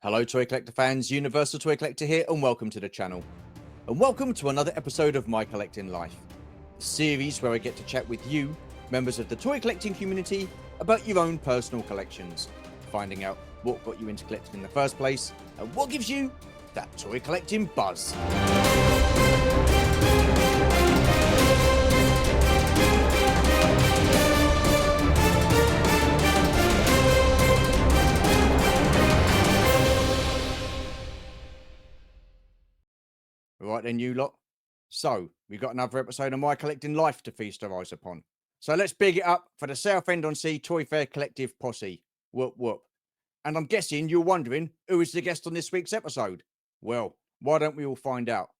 Hello Toy Collector fans, Universal Toy Collector here and welcome to the channel. And welcome to another episode of My Collecting Life, a series where I get to chat with you, members of the toy collecting community, about your own personal collections, finding out what got you into collecting in the first place and what gives you that toy collecting buzz. Right then, you lot. So, we've got another episode of My Collecting Life to feast our eyes upon. So let's big it up for the Southend-On-Sea Toy Collective posse. Whoop whoop. And I'm guessing you're wondering who is the guest on this week's episode. Well, why don't we all find out?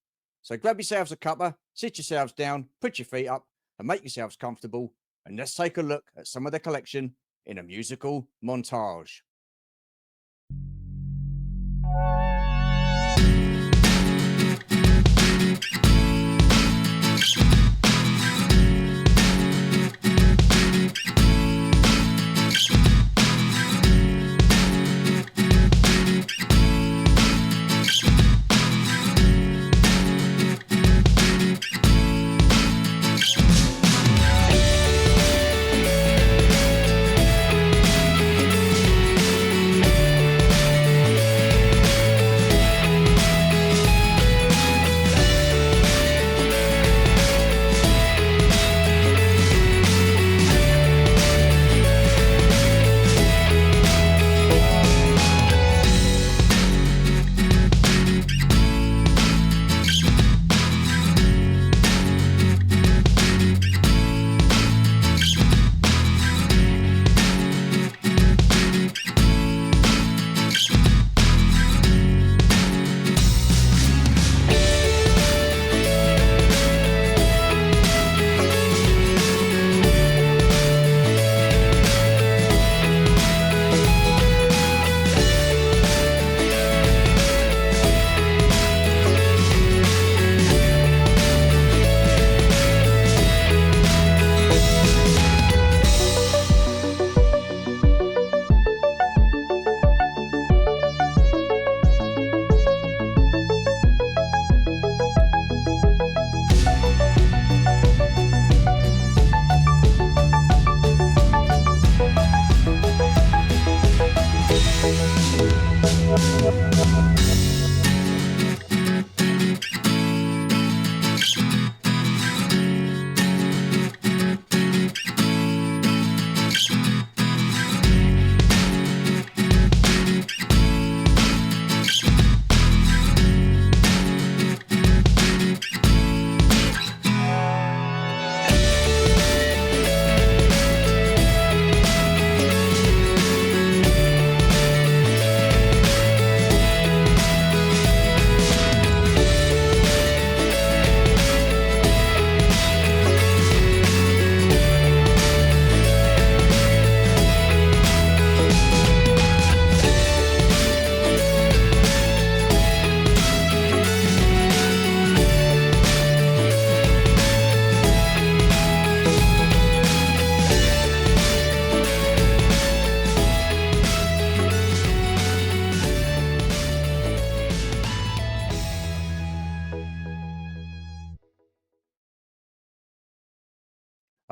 So grab yourselves a cuppa, sit yourselves down, put your feet up, and make yourselves comfortable. And let's take a look at some of the collection in a musical montage.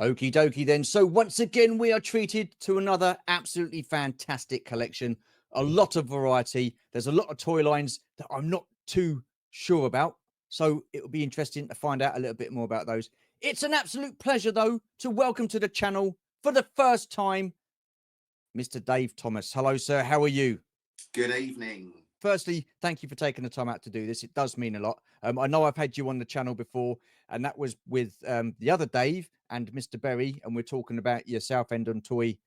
Okie dokie then. So once again, we are treated to another absolutely fantastic collection. A lot of variety. There's a lot of toy lines that I'm not too sure about. So it will be interesting to find out a little bit more about those. It's an absolute pleasure, though, to welcome to the channel for the first time, Mr. Dave Thomas. Hello, sir. How are you? Good evening. Firstly, thank you for taking the time out to do this. It does mean a lot. I know I've had you on the channel before, and that was with the other Dave and Mr. Berry, and we're talking about your Southend-On Toy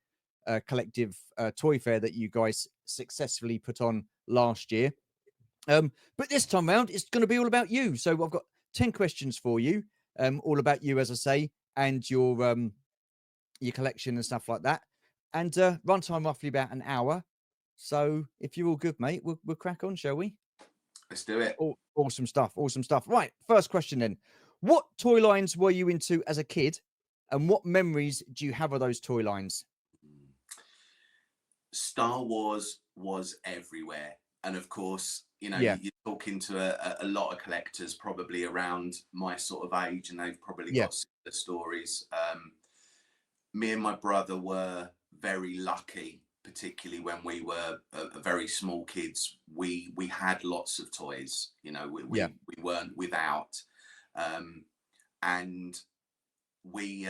Collective toy fair that you guys successfully put on last year. But this time round, it's going to be all about you. So I've got 10 questions for you, all about you, as I say, and your collection and stuff like that. And runtime roughly about an hour. So if you're all good, mate, we'll crack on, shall we? Let's do it. Oh, awesome stuff. Awesome stuff. Right. First question then. What toy lines were you into as a kid? And what memories do you have of those toy lines? Star Wars was everywhere. And of course, Yeah, you're talking to a lot of collectors probably around my sort of age, and they've probably yeah. got similar stories. Me and my brother were very lucky, particularly when we were a very small kids. We had lots of toys. Yeah. We weren't without, um, and we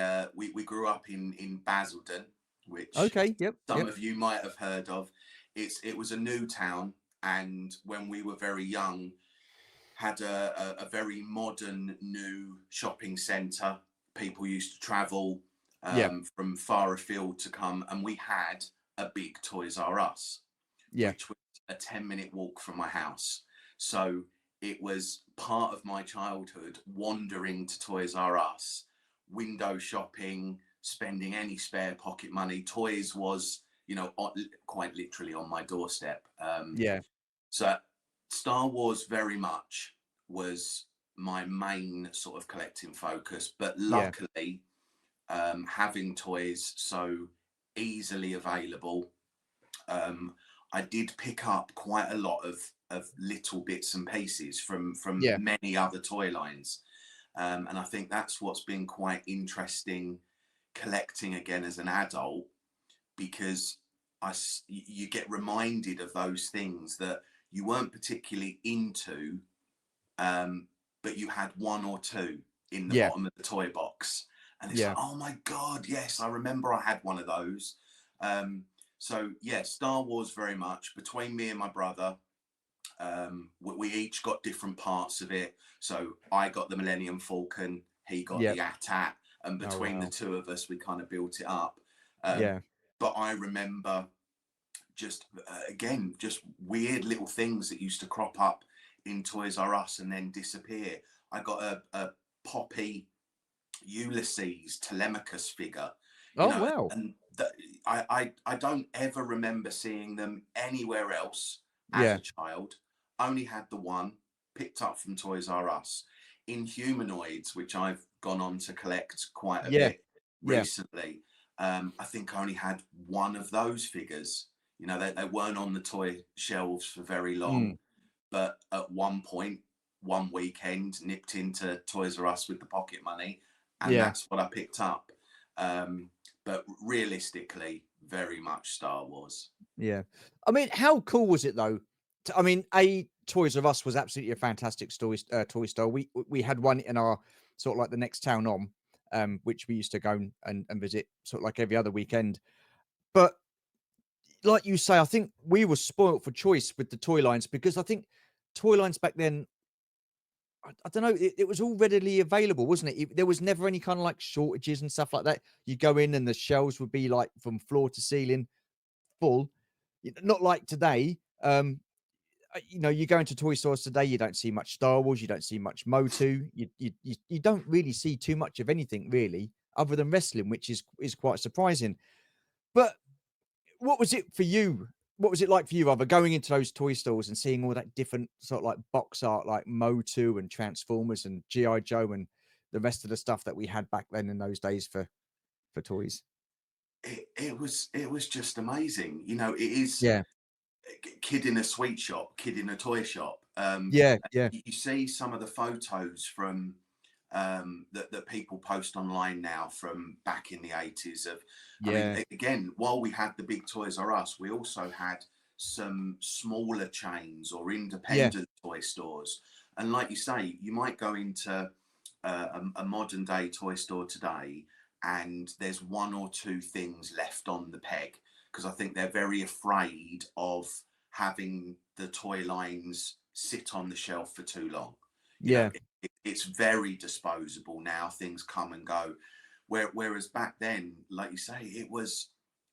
grew up in Basildon, which Okay. Yep. some Yep. of you might have heard of. It was a new town, and when we were very young, had a very modern new shopping centre. People used to travel Yeah. from far afield to come, and we had a big Toys R Us, Yeah. which was a 10-minute walk from my house. So it was part of my childhood wandering to Toys R Us, window shopping, spending any spare pocket money. Toys was, quite literally on my doorstep. Yeah. So Star Wars very much was my main sort of collecting focus, but Yeah. luckily, having toys so easily available, um, I did pick up quite a lot of little bits and pieces from Yeah. many other toy lines, and I think that's what's been quite interesting collecting again as an adult, because you get reminded of those things that you weren't particularly into, um, but you had one or two in the Yeah. bottom of the toy box, and it's like, Yeah. oh my god, yes, I remember I had one of those. Um, so yeah, Star Wars very much between me and my brother. We each got different parts of it. So I got the Millennium Falcon, he got Yeah. the AT-AT, and Oh between the wow. two of us, we kind of built it up. Um, Yeah. but I remember just again, just weird little things that used to crop up in Toys R Us and then disappear. I got a Poppy Ulysses Telemachus figure, Oh wow. and I don't ever remember seeing them anywhere else as Yeah. a child. Only had the one picked up from Toys R Us. In humanoids, which I've gone on to collect quite a Yeah. bit Yeah. recently, I think I only had one of those figures. They weren't on the toy shelves for very long, Mm. but at one point, one weekend, nipped into Toys R Us with the pocket money, and Yeah. that's what I picked up. But realistically, very much Star Wars. Yeah. I mean, how cool was it though? I mean, Toys of Us was absolutely a fantastic toy store. We had one in our sort of like the next town on, which we used to go and visit sort of like every other weekend. But like you say, I think we were spoilt for choice with the toy lines because I think toy lines back then, I don't know, it was all readily available, wasn't it? There was never any kind of like shortages and stuff like that. You go in and the shelves would be like from floor to ceiling full. Not like today. You go into toy stores today, you don't see much Star Wars, you don't see much Motu, you don't really see too much of anything really, other than wrestling, which is quite surprising. But what was it for you? What was it like for you, other going into those toy stores and seeing all that different sort of like box art, like Motu and Transformers and GI Joe and the rest of the stuff that we had back then in those days for toys? It was just amazing. It is Yeah, kid in a sweet shop, kid in a toy shop. yeah, yeah, You see some of the photos from that people post online now from back in the 80s of, I mean, yeah, again, while we had the big Toys R Us, we also had some smaller chains or yeah, independent toy stores. And like you say, you might go into a modern day toy store today, and there's one or two things left on the peg, because I think they're very afraid of having the toy lines sit on the shelf for too long. You know, yeah, it's very disposable now. Things come and go. Whereas back then, like you say,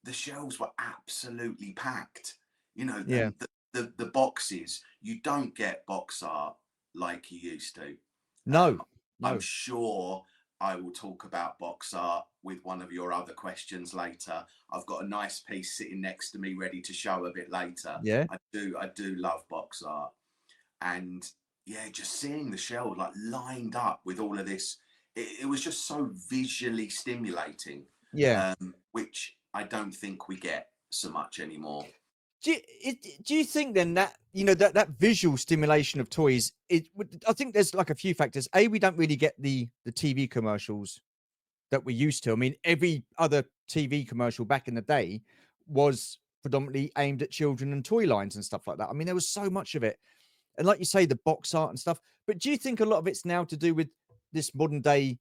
the shelves were absolutely packed. yeah. And the boxes, you don't get box art like you used to. Um, No, I'm no. sure I will talk about box art with one of your other questions later. I've got a nice piece sitting next to me ready to show a bit later. Yeah, I do love box art. And yeah, just seeing the shelf like lined up with all of this, it was just so visually stimulating, yeah. which I don't think we get so much anymore. Do you think then that, that visual stimulation of toys, I think there's like a few factors. A, we don't really get the TV commercials that we used to. I mean, every other TV commercial back in the day was predominantly aimed at children and toy lines and stuff like that. I mean, there was so much of it. And like you say, the box art and stuff. But do you think a lot of it's now to do with this modern day,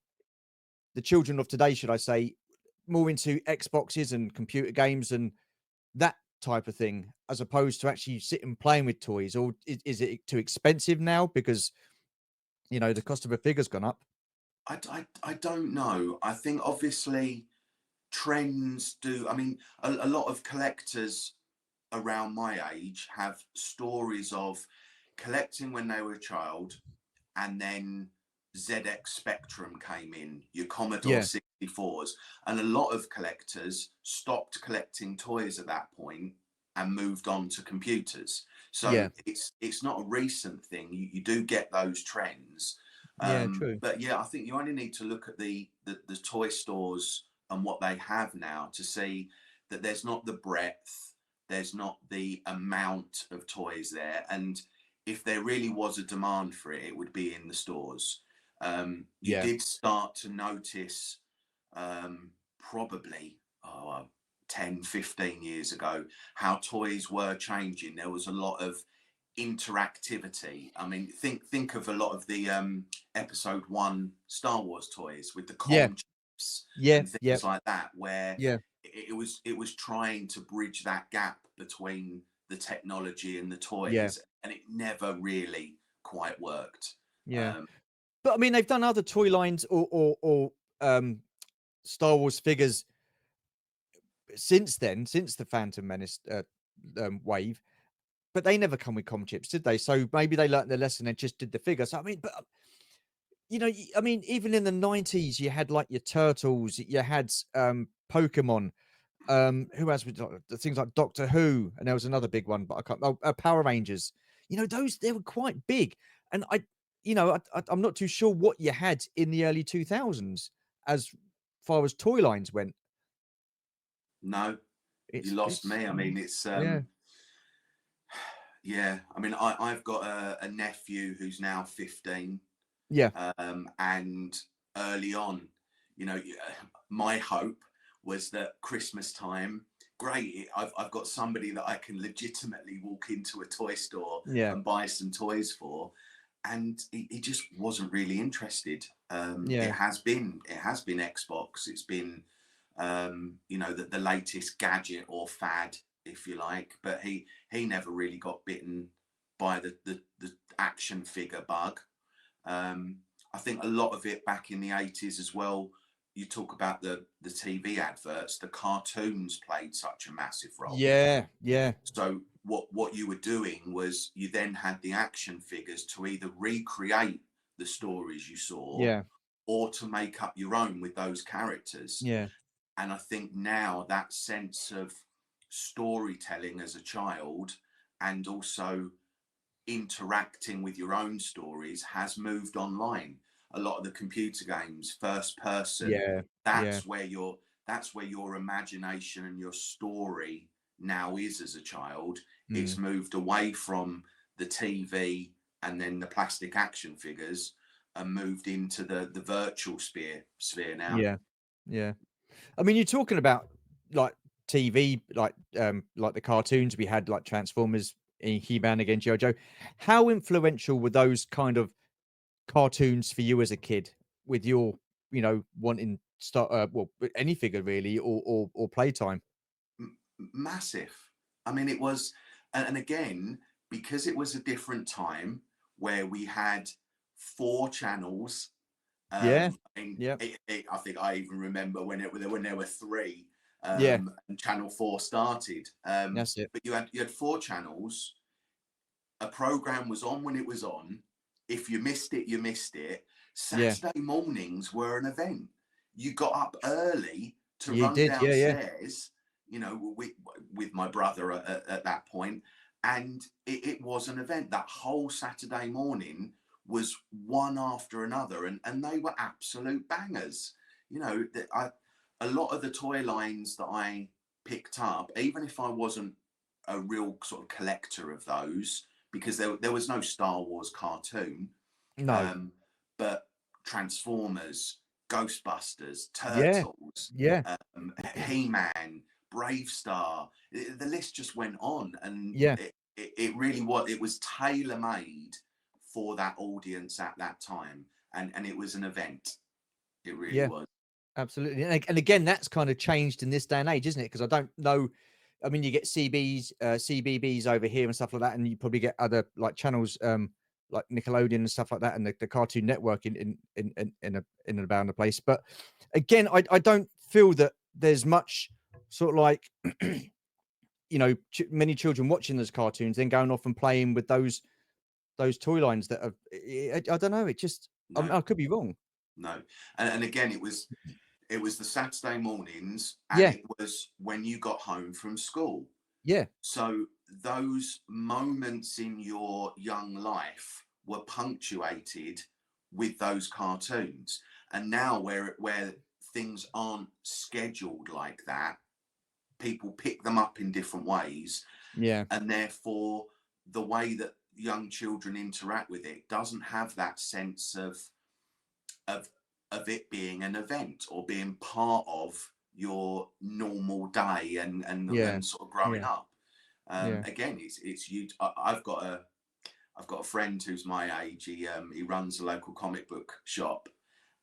the children of today, should I say, more into Xboxes and computer games and that type of thing, as opposed to actually sitting playing with toys? Or is it too expensive now because, the cost of a figure's gone up? I don't know. I think obviously trends do. I mean, a lot of collectors around my age have stories of collecting when they were a child, and then ZX Spectrum came in, your Commodore Yeah, 64s, and a lot of collectors stopped collecting toys at that point and moved on to computers. So yeah, it's not a recent thing. You do get those trends. yeah, true. But yeah, I think you only need to look at the toy stores and what they have now to see that there's not the breadth, there's not the amount of toys there. And if there really was a demand for it, it would be in the stores. You Yeah, did start to notice, probably 10, 15 years ago, how toys were changing. There was a lot of interactivity. I mean, think of a lot of the episode one Star Wars toys with the yeah, com chips yeah, and yeah, things like that, where yeah, it was trying to bridge that gap between the technology and the yeah, toys, and it never really quite worked. yeah. Um, But I mean, they've done other toy lines or Star Wars figures since then, since the Phantom Menace wave, but they never come with com chips, did they? So maybe they learnt their lesson and just did the figure. So I mean, but I mean, even in the 90s, you had like your Turtles, you had Pokemon, who else? The things like Doctor Who, and there was another big one, but I can't. Oh, Power Rangers. Those they were quite big, and I'm not too sure what you had in the early 2000s as far as toy lines went. no, you lost It's me. I mean, it's yeah, yeah. I mean, I've got a nephew who's now 15, yeah, and early on, my hope was that Christmas time, great, I've got somebody that I can legitimately walk into a toy store yeah, and buy some toys for, and he just wasn't really interested. yeah, It has been Xbox. It's been the latest gadget or fad, if you like. But he never really got bitten by the action figure bug. Um, I think a lot of it back in the 80s as well. You talk about the TV adverts, the cartoons played such a massive role. yeah, yeah, So what you were doing was you then had the action figures to either recreate the stories you saw yeah, or to make up your own with those characters. yeah, And I think now that sense of storytelling as a child, and also interacting with your own stories, has moved online. A lot of the computer games, first person, yeah, yeah, that's where your imagination and your story now is as a child. It's mm, moved away from the TV and then the plastic action figures, and moved into the virtual sphere now. yeah, yeah. I mean, you're talking about like TV, like the cartoons we had, like Transformers, He-Man against JoJo. How influential were those kind of cartoons for you as a kid, with your, wanting start, well, any figure really, or playtime? Massive. I mean, it was, and again, because it was a different time where we had four channels. Yeah, And yeah, I think I even remember when there were three, yeah, and Channel Four started. that's it. But you had four channels. A program was on when it was on. If you missed it, you missed it. Yeah, Saturday mornings were an event. You got up early to you run did. Yeah, yeah, downstairs, with my brother at that point, and it was an event. That whole Saturday morning was one after another, and they were absolute bangers. A lot of the toy lines that I picked up, even if I wasn't a real sort of collector of those, because there was no Star Wars cartoon, No. but Transformers, Ghostbusters, Yeah. Turtles, Yeah. He-Man, Brave Star. The list just went on, and Yeah. it really was. It was tailor made for that audience at that time, and it was an event. It really Yeah. was. Absolutely. And again, that's kind of changed in this day and age, isn't it? Because I don't know. I mean, you get CBBS over here and stuff like that, and you probably get other like channels, like Nickelodeon and stuff like that, and the Cartoon Network in and about the place. But again, I don't feel that there's much sort of like many children watching those cartoons, then going off and playing with those toy lines that have. I don't know. It just No, I could be wrong. no, and again, it was the Saturday mornings, and Yeah. it was when you got home from school. Yeah. So those moments in your young life were punctuated with those cartoons. And now where things aren't scheduled like that, people pick them up in different ways, Yeah. and therefore the way that young children interact with it doesn't have that sense of of it being an event or being part of your normal day Yeah. and sort of growing Yeah. up. Yeah. Again, it's you. I've got a friend who's my age. He runs a local comic book shop,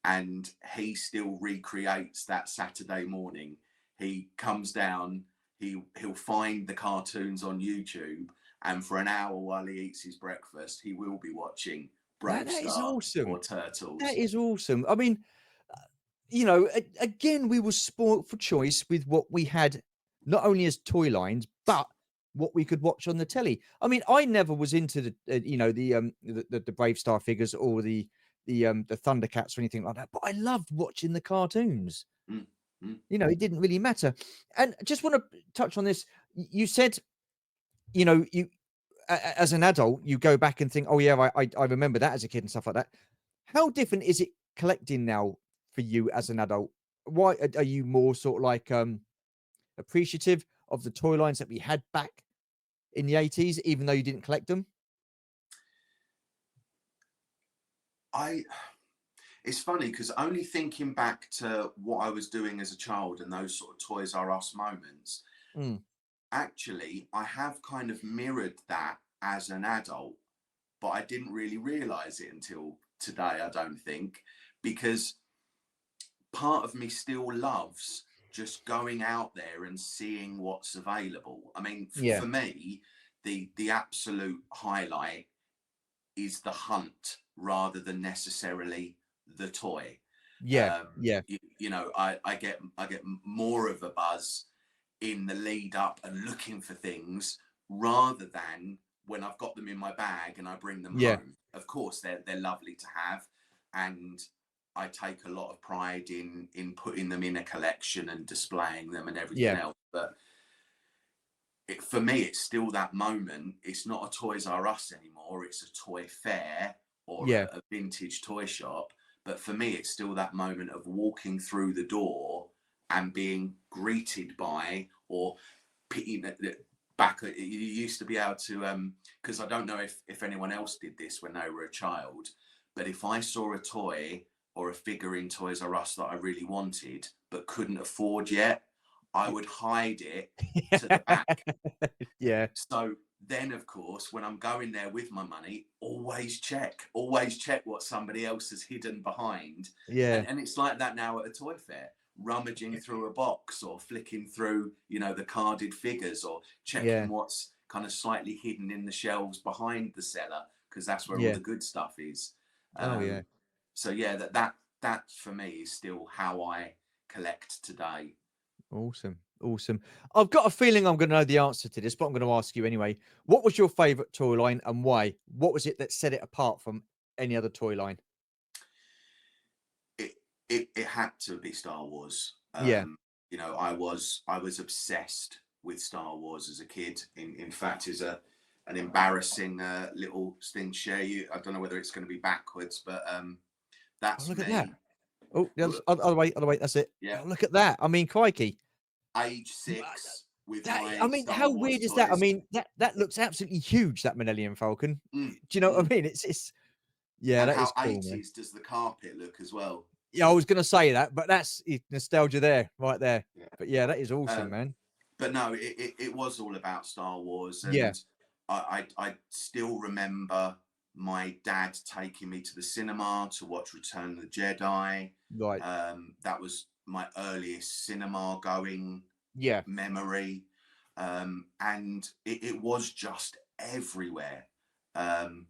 and he still recreates that Saturday morning. He comes down. He'll find the cartoons on YouTube, and for an hour while he eats his breakfast, he will be watching Brave That is Star awesome. or That Turtles. is awesome. I mean, again, we were spoilt for choice with what we had, not only as toy lines, but what we could watch on the telly. I mean, I never was into the Brave Star figures or the Thundercats or anything like that, but I loved watching the cartoons. Mm, mm. It didn't really matter. And I just want to touch on this. You said, you know, you as an adult, you go back and think, oh yeah, I remember that as a kid and stuff like that. How different is it collecting now for you as an adult? Why are you more sort of like appreciative of the toy lines that we had back in the 80s, even though you didn't collect them? I It's funny because only thinking back to what I was doing as a child and those sort of Toys R Us moments, Mm, actually, I have kind of mirrored that as an adult, but I didn't really realize it until today, I don't think, because part of me still loves just going out there and seeing what's available. I mean, yeah, for me, the absolute highlight is the hunt rather than necessarily the toy. yeah, yeah, I get more of a buzz in the lead up and looking for things rather than when I've got them in my bag and I bring them yeah, home. Of course, they're lovely to have, and I take a lot of pride in putting them in a collection and displaying them and everything yeah, else. But for me, it's still that moment. It's not a Toys R Us anymore. It's a toy fair or yeah, a vintage toy shop. But for me, it's still that moment of walking through the door and being greeted by or picking back. You used to be able to, because I don't know if anyone else did this when they were a child, but if I saw a toy or a figure in Toys R Us that I really wanted but couldn't afford yet, I would hide it to the back. yeah, So then, of course, when I'm going there with my money, always check what somebody else has hidden behind. yeah, And it's like that now at a toy fair, rummaging through a box or flicking through, the carded figures or checking yeah, what's kind of slightly hidden in the shelves behind the seller, because that's where all yeah. the good stuff is. Oh yeah. Um, so yeah, that for me is still how I collect today. Awesome. Awesome. I've got a feeling I'm going to know the answer to this, but I'm going to ask you anyway. What was your favorite toy line and why? What was it that set it apart from any other toy line? It had to be Star Wars. Yeah. I was obsessed with Star Wars as a kid. In fact, is an embarrassing little thing to share you. I don't know whether it's going to be backwards, but Oh, that's look at that. me. Oh, the Look, other way. Other way. That's it. yeah, Oh, look at that. I mean, crikey. age M- uh, 6. with That, I my mean, Star how Wars weird is that? I toys. mean, that looks absolutely huge, that Millennium Falcon. Mm, Do you know what mm. I mean? It's yeah, And that how is cool, man. 80s does the carpet look as well? Yeah, I was gonna say that, but that's nostalgia there, right there. Yeah. But yeah, that is awesome, Um, man. but no, it was all about Star Wars, Yeah, and I still remember my dad taking me to the cinema to watch Return of the Jedi. right. That was my earliest cinema going Yeah, memory, and it was just everywhere. Um,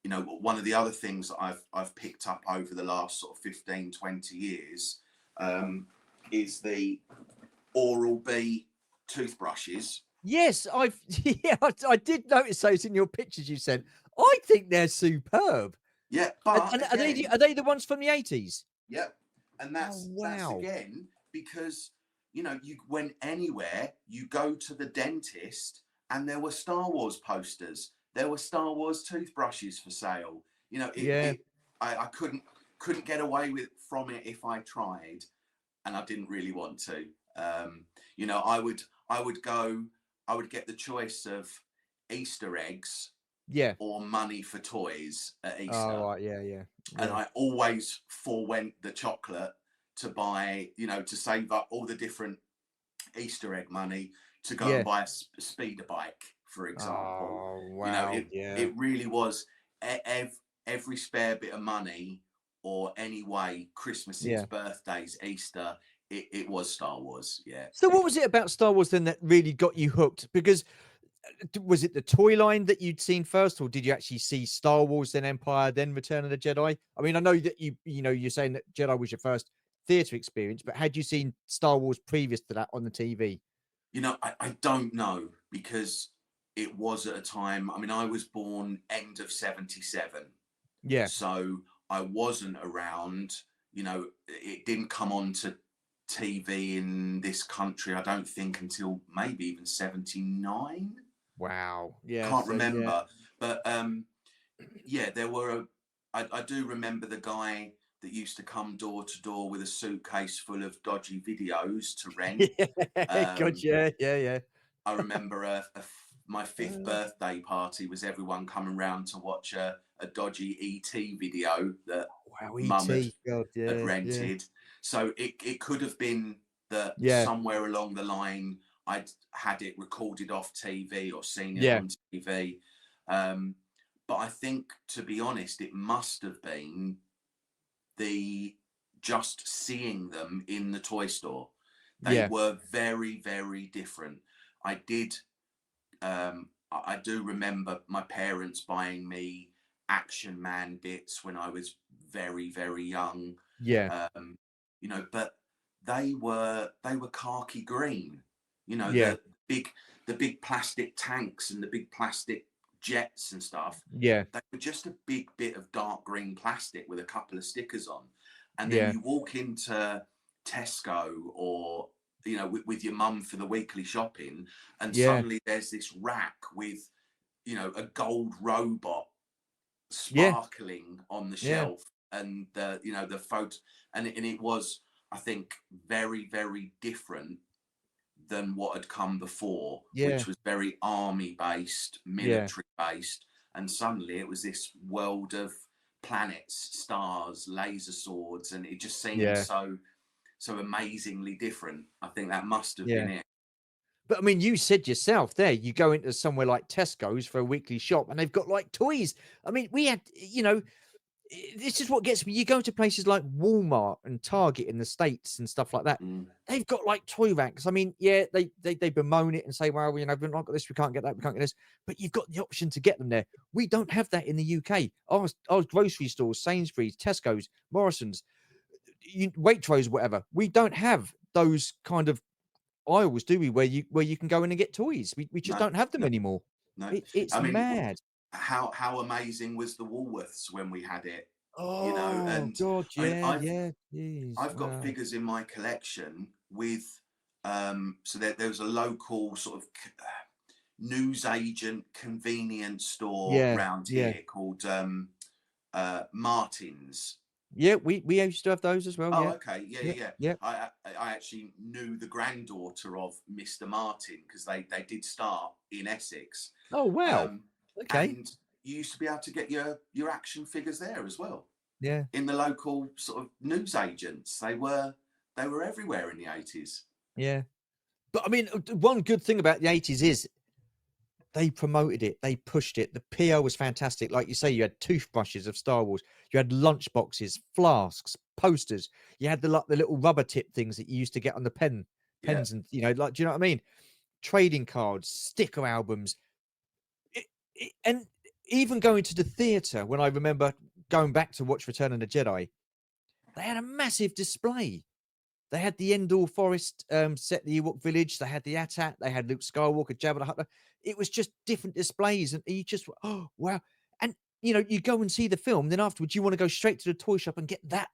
you know, one of the other things that I've picked up over the last sort of 15, 20 years, is the Oral B toothbrushes. yes, I've yeah, I did notice those in your pictures you sent. I think they're superb. Yeah, And, but and again, are they the ones from the 80s? yep, and Oh that's wow. again because you know you went anywhere, you go to the dentist, and there were Star Wars posters, there were Star Wars toothbrushes for sale. You know, Yeah, I couldn't get away with from it if I tried, and I didn't really want to. You know, I would go, I would get the choice of Easter eggs yeah. or money for toys at Oh Easter, right, yeah, yeah, and yeah, I always forewent the chocolate to buy, you know, to save up all the different Easter egg money to go and yeah. buy a speeder bike, for example. Oh You know, wow, yeah, it really was every spare bit of money, or any way, Christmases, yeah. birthdays, Easter, it was Star Wars. Yeah. So what was it about Star Wars then that really got you hooked? Because was it the toy line that you'd seen first, or did you actually see Star Wars, then Empire, then Return of the Jedi? I mean, I know that you know, you're saying that Jedi was your first theater experience, but had you seen Star Wars previous to that on the TV? You know, I don't know, because it was at a time, I mean, I was born end of 77. Yeah. So I wasn't around, you know, it didn't come on to TV in this country, I don't think, until maybe even 79. Wow. Yeah. Can't So yeah. remember. But yeah, there were I do remember the guy that used to come door to door with a suitcase full of dodgy videos to rent. Yeah. God. Um, Yeah. Yeah. Yeah. I remember my fifth Uh, birthday party was everyone coming round to watch a dodgy ET video that wow. mum ET. God. had Yeah. Yeah. rented. So it could have been that Yeah. somewhere along the line I'd had it recorded off TV or seen it Yeah. on TV. Um, but I think, to be honest, it must have been the just seeing them in the toy store. They Yeah. were very, very different. I did I do remember my parents buying me Action Man bits when I was very, very young. Yeah. Um, you know, but they were khaki green. You know, Yeah. the big plastic tanks and the big plastic jets and stuff. Yeah. They were just a big bit of dark green plastic with a couple of stickers on. And then Yeah. you walk into Tesco, or you know, with your mum for the weekly shopping, and Yeah. suddenly there's this rack with, you know, a gold robot Yeah. sparkling on the Yeah. shelf, and the, you know, the photo, and it was, I think, very, very different than what had come before, Yeah. which was very army based, Yeah. military based, and suddenly it was this world of planets, stars, laser swords, and it just seemed Yeah. so amazingly different. I think that must have been Yeah. it. But I mean, you said yourself there, you go into somewhere like Tesco's for a weekly shop and they've got like toys. I mean, we had, you know, this is what gets me. You go to places like Walmart and Target in the States and stuff like that. Mm, They've got like toy racks. I mean, yeah, they bemoan it and say, well, you know, we've not got this, we can't get that, we can't get this. But you've got the option to get them there. We don't have that in the UK. Our grocery stores, Sainsbury's, Tesco's, Morrison's, Waitrose, whatever. We don't have those kind of aisles, do we? Where you can go in and get toys. We just no, don't have them no, anymore. no. It's I mean, mad. how amazing was the Woolworths when we had it? You know, Oh and god, I mean, yeah, yeah. Jeez, I've got wow. figures in my collection with, so there was a local sort of newsagent convenience store Yeah, round yeah, here called Martin's, Yeah, we used to have those as well. Oh, Yeah, okay. Yeah, yeah, yeah, yeah. yeah. I actually knew the granddaughter of Mr. Martin because they did start in Essex, Oh wow. um, Okay. and you used to be able to get your action figures there as well Yeah, in the local sort of newsagents. They were everywhere in the 80s. yeah. But I mean, one good thing about the 80s is they promoted it, they pushed it. The PR was fantastic. Like you say, you had toothbrushes of Star Wars, you had lunch boxes, flasks, posters. You had the little rubber tip things that you used to get on the Yeah, pens, and like, do you know what I mean? Trading cards, sticker albums, and even going to the theater. When I remember going back to watch Return of the Jedi, they had a massive display. They had the Endor Forest set, the Ewok village. They had the AT-AT. They had Luke Skywalker, Jabba the Hutt. It was just different displays, and you just, oh wow! And you go and see the film, then afterwards you want to go straight to the toy shop and get that,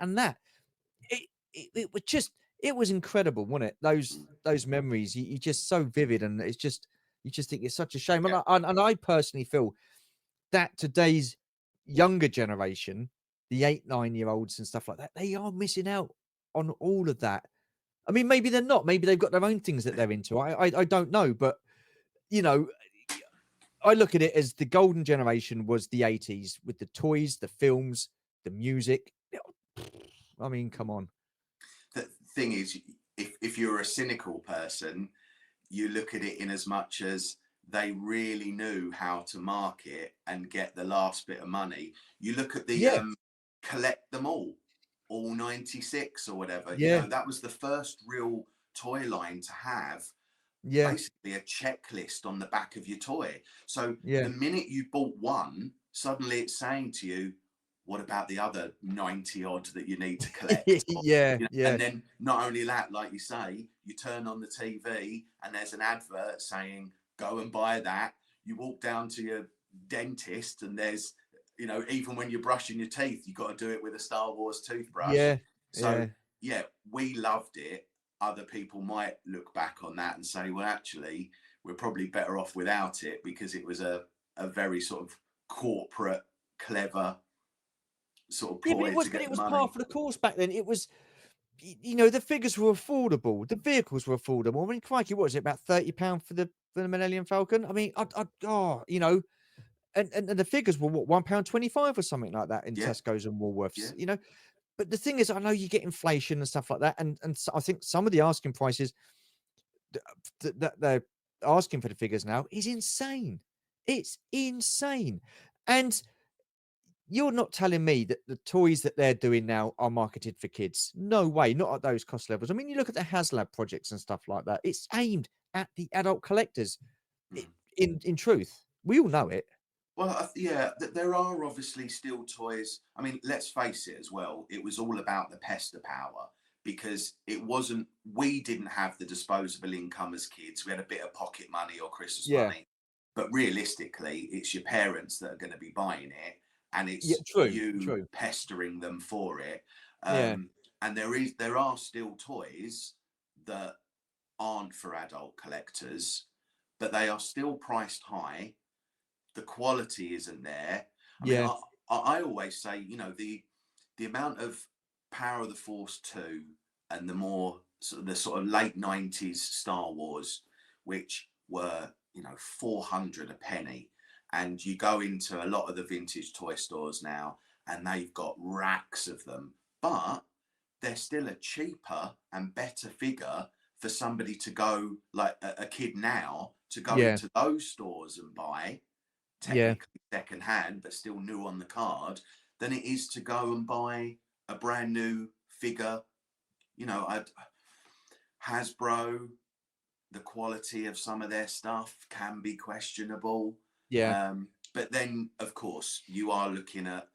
and that. It was just, it was incredible, wasn't it? Those mm, those memories, you just so vivid, and it's just, you just think it's such a shame. And yeah. I personally feel that today's younger generation, the 8, 9-year-olds and stuff like that, they are missing out on all of that. I mean, maybe they're not. Maybe they've got their own things that they're into. I don't know, but you know, I look at it as the golden generation was the 80s with the toys, the films, the music. I mean, come on. The thing is, if you're a cynical person, you look at it in as much as they really knew how to market and get the last bit of money. You look at the Yeah, collect them all 96 or whatever. yeah, That was the first real toy line to have yeah, basically a checklist on the back of your toy. So yeah, the minute you bought one, suddenly it's saying to you, what about the other 90 odd that you need to collect? Or, yeah, and yeah, then not only that, like you say, you turn on the TV and there's an advert saying, go and buy that. You walk down to your dentist and there's, even when you're brushing your teeth, you've got to do it with a Star Wars toothbrush. yeah, So, yeah. yeah, we loved it. Other people might look back on that and say, well, actually, we're probably better off without it because it was a very sort of corporate, clever sort of Yeah, ploy to but get it the was par money. for the course back then. It was, the figures were affordable, the vehicles were affordable. I mean, crikey, what was it, about £30 for the Millennium Falcon? I mean, and the figures were what, £1.25 or something like that in Yeah, Tesco's and yeah. Woolworths. But the thing is, I know you get inflation and stuff like that, and so I think some of the asking prices that they're asking for the figures now is insane. It's insane, and you're not telling me that the toys that they're doing now are marketed for kids. No way, not at those cost levels. I mean, you look at the HasLab projects and stuff like that. It's aimed at the adult collectors. Mm. In truth, we all know it. Well, yeah, there are obviously still toys. I mean, let's face it as well. It was all about the pester power because we didn't have the disposable income as kids. We had a bit of pocket money or Christmas Yeah, money. But realistically, it's your parents that are going to be buying it and yeah, it's true, you true. pestering them for it. Yeah, And there are still toys that aren't for adult collectors, but they are still priced high. The quality isn't there. I mean, yeah, I always say, the amount of Power of the Force 2 and the sort of late 90s Star Wars, which were, 400 a penny. And you go into a lot of the vintage toy stores now and they've got racks of them, but they're still a cheaper and better figure for somebody to go, like a kid now, to go yeah, into those stores and buy, yeah, technically second hand, but still new on the card, than it is to go and buy a brand new figure. Hasbro, the quality of some of their stuff can be questionable. yeah. But then, of course, you are looking at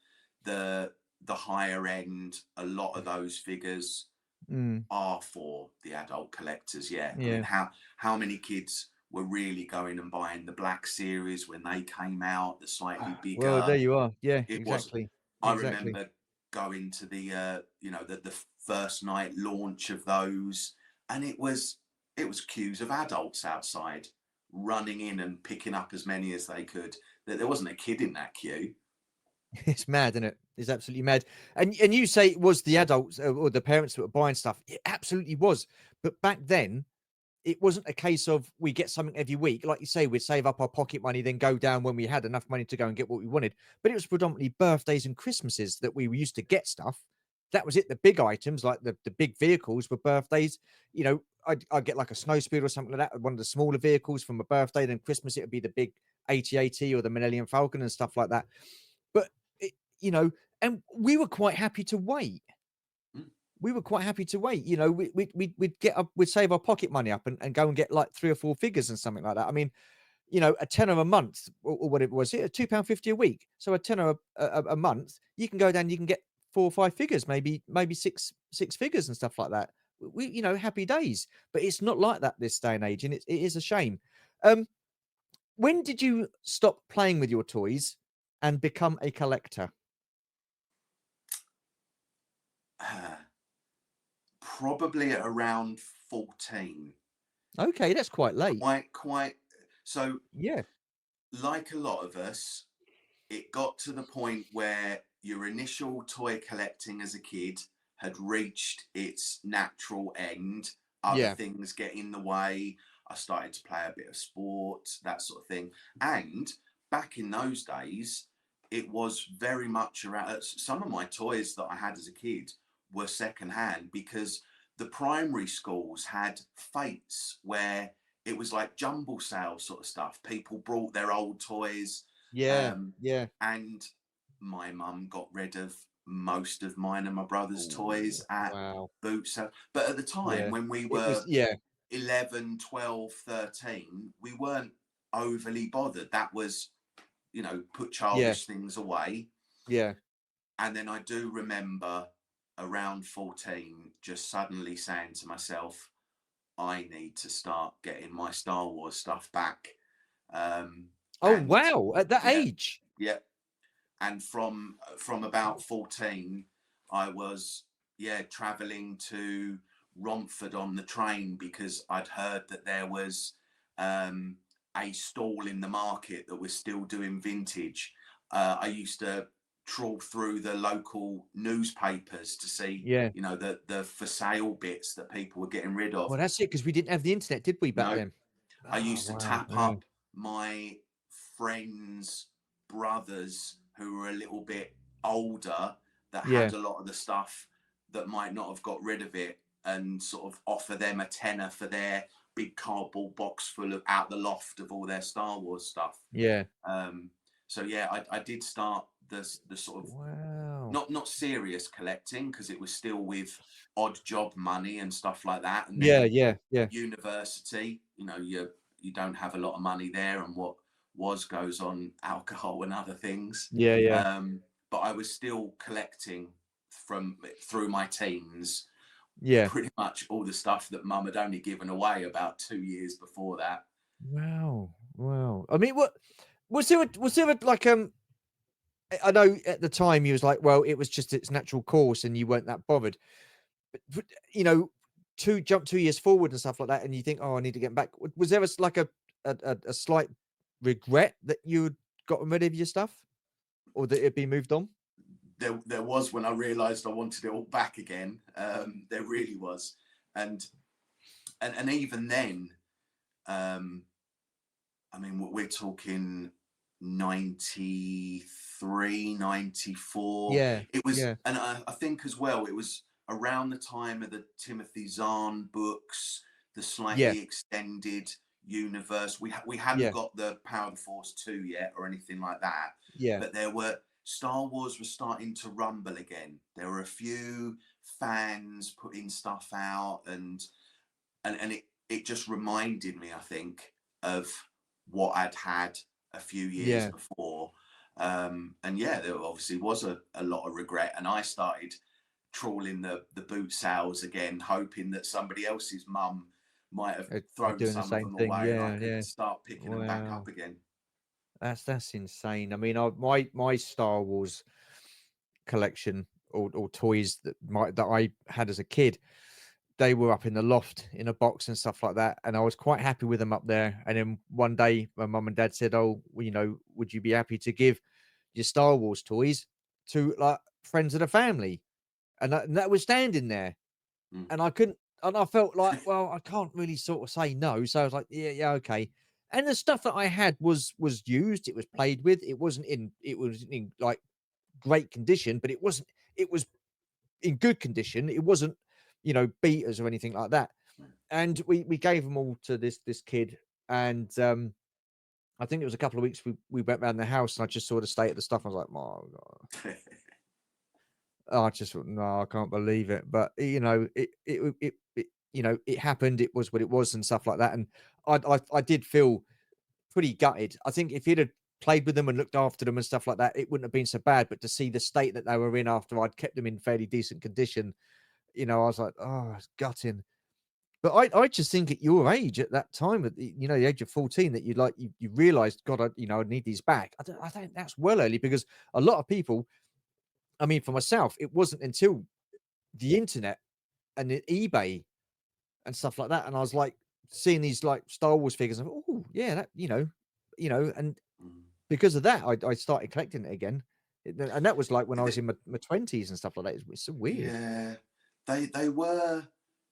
the higher end. A lot of those figures Mm, are for the adult collectors. Yeah, I mean, yeah. how many kids were really going and buying the Black Series when they came out, the slightly Well, bigger? there you are. Yeah, It was. exactly, I exactly. remember going to the first night launch of those, and it was queues of adults outside running in and picking up as many as they could. There wasn't a kid in that queue. It's mad, isn't it? It's absolutely mad. And you say it was the adults or the parents that were buying stuff. It absolutely was. But back then, it wasn't a case of we get something every week. Like you say, we'd save up our pocket money, then go down when we had enough money to go and get what we wanted. But it was predominantly birthdays and Christmases that we used to get stuff. That was it. The big items, like the big vehicles, were birthdays. I'd get like a snow speed or something like that, one of the smaller vehicles from a birthday. Then Christmas, it would be the big 8080 or the Millennium Falcon and stuff like that. But, it, you know, and we were quite happy to wait. Mm. We were quite happy to wait. We'd get up, we'd save our pocket money up and go and get like 3 or 4 figures and something like that. I mean, a tenner a month or what it was, yeah, £2.50 a week. So a tenner a month, you can go down, you can get 4 or 5 figures, maybe six figures and stuff like that. Happy days. But it's not like that this day and age, and it is a shame. Um, when did you stop playing with your toys and become a collector? Probably at around 14. Okay, that's quite late. Quite. So, Yeah, like a lot of us, it got to the point where your initial toy collecting as a kid had reached its natural end. Other yeah, things get in the way. I started to play a bit of sport, that sort of thing. And back in those days, it was very much around some of my toys that I had as a kid were secondhand because the primary schools had fates where it was like jumble sale sort of stuff. People brought their old toys, yeah, um, yeah. and my mum got rid of most of mine and my brother's Ooh, toys at wow. boot sale. But at the time Yeah. when we It was were yeah, 11, 12, 13, we weren't overly bothered. That was, put yeah, childish things away. yeah, And then I do remember around 14 just suddenly saying to myself, I need to start getting my Star Wars stuff back. Um, Oh, and wow, at that yeah, age? yeah. And from about 14, I was, yeah, traveling to Romford on the train because I'd heard that there was um, a stall in the market that was still doing vintage. I used to trawl through the local newspapers to see, Yeah. the for sale bits that people were getting rid of. Well, that's it, because we didn't have the internet, did we, back No, then? I Oh, used to wow, tap yeah, up my friends' brothers who were a little bit older that yeah, had a lot of the stuff that might not have got rid of it and sort of offer them a tenner for their big cardboard box full of out the loft of all their Star Wars stuff. yeah. Um, so yeah, I did start the sort of Wow. not serious collecting because it was still with odd job money and stuff like that. And Yeah, then yeah, yeah, university, you don't have a lot of money there, and what was goes on alcohol and other things. yeah, yeah, But I was still collecting from through my teens yeah. pretty much all the stuff that mum had only given away about 2 years before that. Wow, wow. I mean, what was there a like, I know at the time you was like, well, it was just its natural course and you weren't that bothered. But, you know, jump 2 years forward and stuff like that, and you think, "Oh, I need to get back." Was there like a slight regret that you'd gotten rid of your stuff or that it'd been moved on? There was when I realised I wanted it all back again. There really was, and and even then, um, I mean, we're talking 93, 94. Yeah, It was, yeah, and I think as well, it was around the time of the Timothy Zahn books, the yeah, slightly extended universe. We hadn't yeah, got the Power of the Force 2 yet or anything like that, yeah, but there were Star Wars was starting to rumble again. There were a few fans putting stuff out, and it just reminded me, I think, of what I'd had a few years yeah. before. And yeah, there obviously was a lot of regret, and I started trawling the boot sales again, hoping that somebody else's mum might have thrown Doing the some of same them thing. away, and I Yeah, could yeah. start picking them back up Wow. again. That's insane. I mean, my Star Wars collection or toys that I had as a kid, they were up in the loft in a box and stuff like that, and I was quite happy with them up there. And then one day, my mum and dad said, "Oh, well, would you be happy to give, your Star Wars toys to like friends of the family, and that was standing there, Mm. and I couldn't, and I felt like, well, I can't really sort of say no, so I was like, yeah, yeah, okay. And the stuff that I had was used, it was played with, it was in like great condition, but it was in good condition. It wasn't, beaters or anything like that. And we gave them all to this kid, and I think it was a couple of weeks we went around the house and I just saw the state of the stuff. I was like, oh, God. I just thought, no, I can't believe it. But it happened. It was what it was and stuff like that. And I did feel pretty gutted. I think if he'd have played with them and looked after them and stuff like that, it wouldn't have been so bad. But to see the state that they were in after I'd kept them in fairly decent condition, I was like, oh, it's gutting. But I just think at your age, at that time, at the age of 14, that you realised, God, I need these back. I think that's well early, because a lot of people, I mean, for myself, it wasn't until the internet and the eBay and stuff like that, and I was like seeing these like Star Wars figures. I'm, oh yeah, and Mm. because of that, I started collecting it again, and that was like when I was in my 20s and stuff like that. It's so weird. Yeah,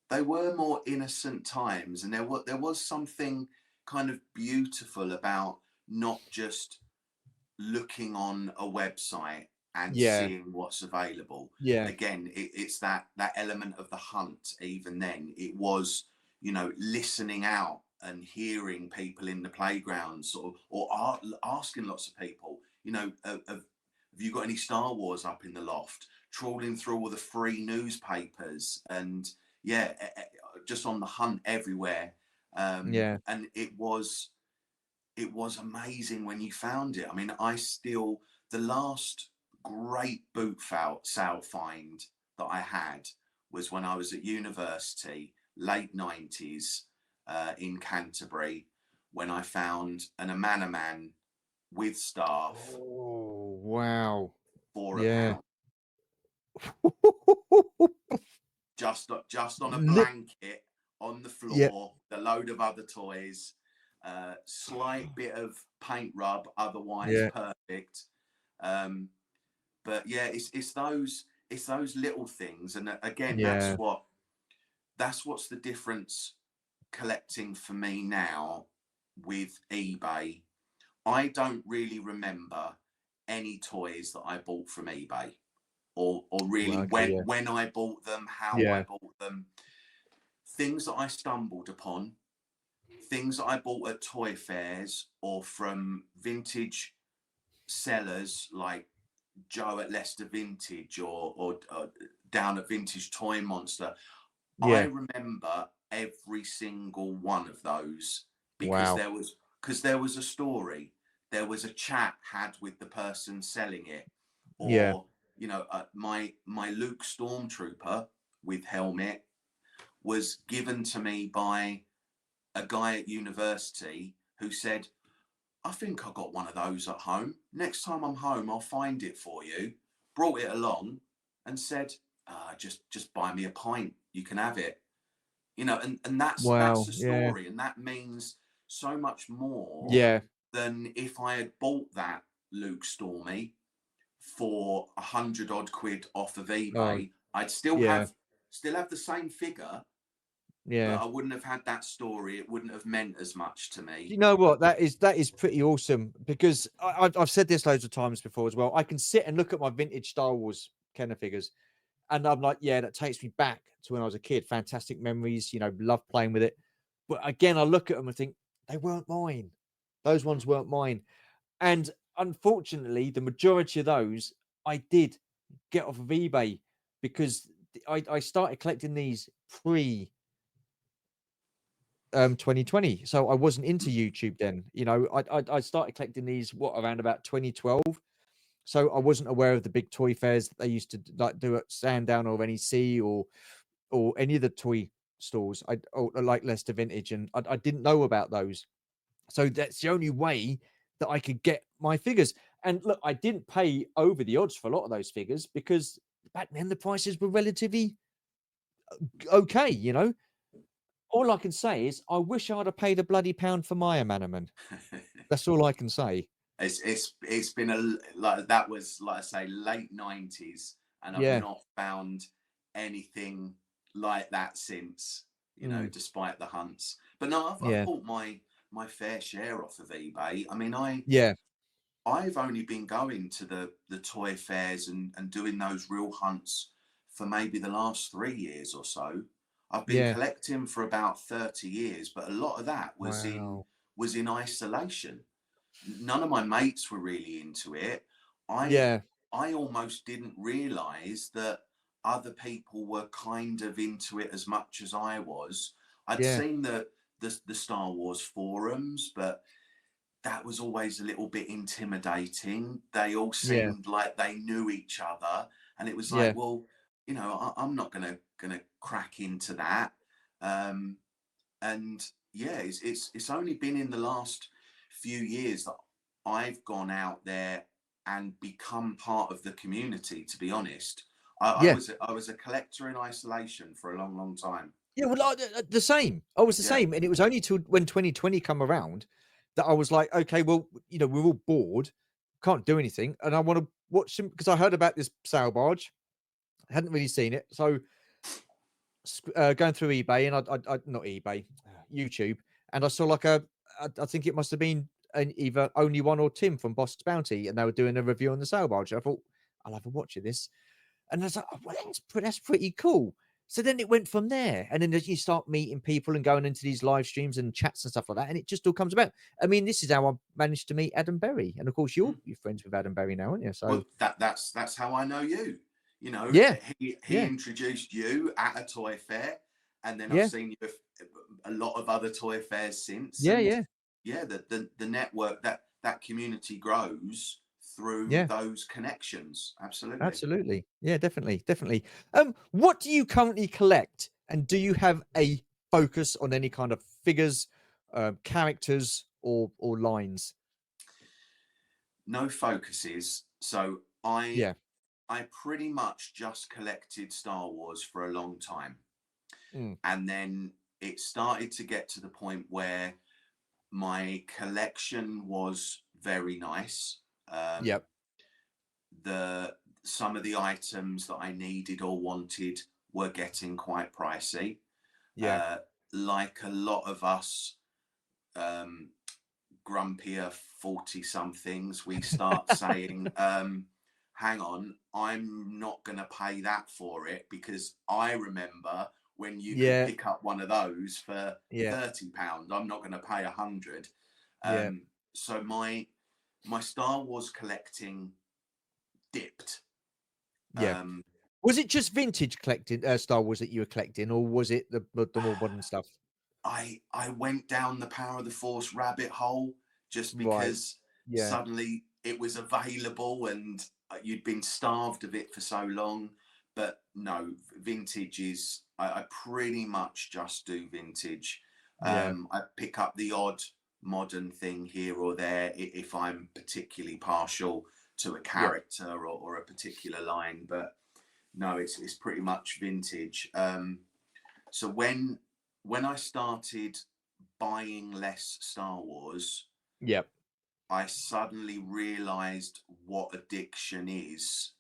they were more innocent times, and there was something kind of beautiful about not just looking on a website and Yeah, seeing what's available. yeah, Again, it's that element of the hunt. Even then, it was, listening out and hearing people in the playground, sort of, or asking lots of people, have you got any Star Wars up in the loft? Trawling through all the free newspapers, and yeah, just on the hunt everywhere. yeah. And it was amazing when you found it. I mean, the last great boot sale find that I had was when I was at university, late 90s, in Canterbury, when I found an Amanaman with staff Oh wow. for a Yeah. pound, just on a Lit blanket on the Yeah, floor, a load of other toys, slight bit of paint rub, otherwise yeah, perfect. Um, but yeah, it's those little things, and again, yeah. that's what's the difference collecting for me now with eBay. I don't really remember any toys that I bought from eBay, or really Well, okay, when I bought them, how I yeah, bought them. Things that I stumbled upon, things that I bought at toy fairs or from vintage sellers like Joe at Leicester Vintage, or down at Vintage Toy Monster. I yeah. remember every single one of those, because Wow. there was a story, there was a chat had with the person selling it, Yeah, or my Luke Stormtrooper with helmet was given to me by a guy at university who said, I think I got one of those at home. Next time I'm home, I'll find it for you. Brought it along and said, just buy me a pint. You can have it. And that's wow, the yeah, story. And that means so much more yeah. than if I had bought that Luke Stormy for 100 odd quid off of Oh, eBay. I'd still yeah, have the same figure, but yeah. I wouldn't have had that story. It wouldn't have meant as much to Do me. you know what? That is pretty awesome, because I've said this loads of times before as well. I can sit and look at my vintage Star Wars Kenner figures, and I'm like, yeah, that takes me back to when I was a kid. Fantastic memories, love playing with it. But again, I look at them and think, they weren't mine. Those ones weren't mine. And unfortunately, the majority of those I did get off of eBay, because I started collecting these pre 2020. So I wasn't into YouTube then. I started collecting these around about 2012. So I wasn't aware of the big toy fairs that they used to like do at Sandown or NEC, or any of the toy stores. Or like Leicester Vintage, and I didn't know about those. So that's the only way that I could get my figures. And look, I didn't pay over the odds for a lot of those figures, because back then the prices were relatively okay. All I can say is I wish I'd have paid a bloody pound for my Amanaman. That's all I can say. It's been like that was, like I say, late 90s, and I've Yeah. not found anything like that since, Mm. despite the hunts. But no, I've Yeah. bought my fair share off of eBay. I mean, Yeah. I've only been going to the toy fairs and doing those real hunts for maybe the last 3 years or so. I've been Yeah. collecting for about 30 years, but a lot of that Wow. was in isolation. None of my mates were really into it. I Yeah. I almost didn't realize that other people were kind of into it as much as I was. I'd Yeah. seen the Star Wars forums, but that was always a little bit intimidating. They all Yeah. seemed like they knew each other, and it was like, Yeah. well, I'm not gonna crack into that. Um, and yeah, it's only been in the last few years that I've gone out there and become part of the community. To be honest, Yeah. I was a collector in isolation for a long, long time. Yeah, well, the same. I was the Yeah. same, and it was only till when 2020 come around that I was like, okay, well, we're all bored, can't do anything, and I want to watch some because I heard about this sail barge, I hadn't really seen it, so going through eBay and I not eBay, YouTube, and I saw like I think it must have been either Only One or Tim from Boss Bounty, and they were doing a review on the sail barge. I thought I'll have a watch of this, and I was like, "Oh, well, that's pretty cool." So then it went from there, and then as you start meeting people and going into these live streams and chats and stuff like that, and it just all comes about. I mean, this is how I managed to meet Adam Berry, and of course, Mm. you're friends with Adam Berry now, aren't you? So Well, that's how I know you. yeah, He yeah, introduced you at a toy fair, and then I've yeah, seen you at a lot of other toy fairs since. yeah, And yeah, yeah, the network, that community grows through yeah. those connections. Absolutely. Absolutely. Yeah, definitely, definitely. What do you currently collect? And do you have a focus on any kind of figures, characters, or lines? No focuses. So I Yeah. I pretty much just collected Star Wars for a long time, Mm. and then it started to get to the point where my collection was very nice. Um, Yep. the Some of the items that I needed or wanted were getting quite pricey. Yeah. Uh, like a lot of us um, grumpier 40 somethings, we start saying, hang on, I'm not going to pay that for it because I remember when you could Yeah. pick up one of those for Yeah. £30. I'm not going to pay 100. Yeah. So my Star Wars collecting dipped. Yeah. Um, Was it just vintage collecting Star Wars that you were collecting, or was it the more modern stuff? I went down the Power of the Force rabbit hole just Right. because Yeah. suddenly it was available and you'd been starved of it for so long. But no, vintage is I pretty much just do vintage. Yeah. I pick up the odd modern thing here or there if I'm particularly partial to a Yep. character or a particular line. But no, it's pretty much vintage. So when I started buying less Star Wars, Yep. I suddenly realized what addiction is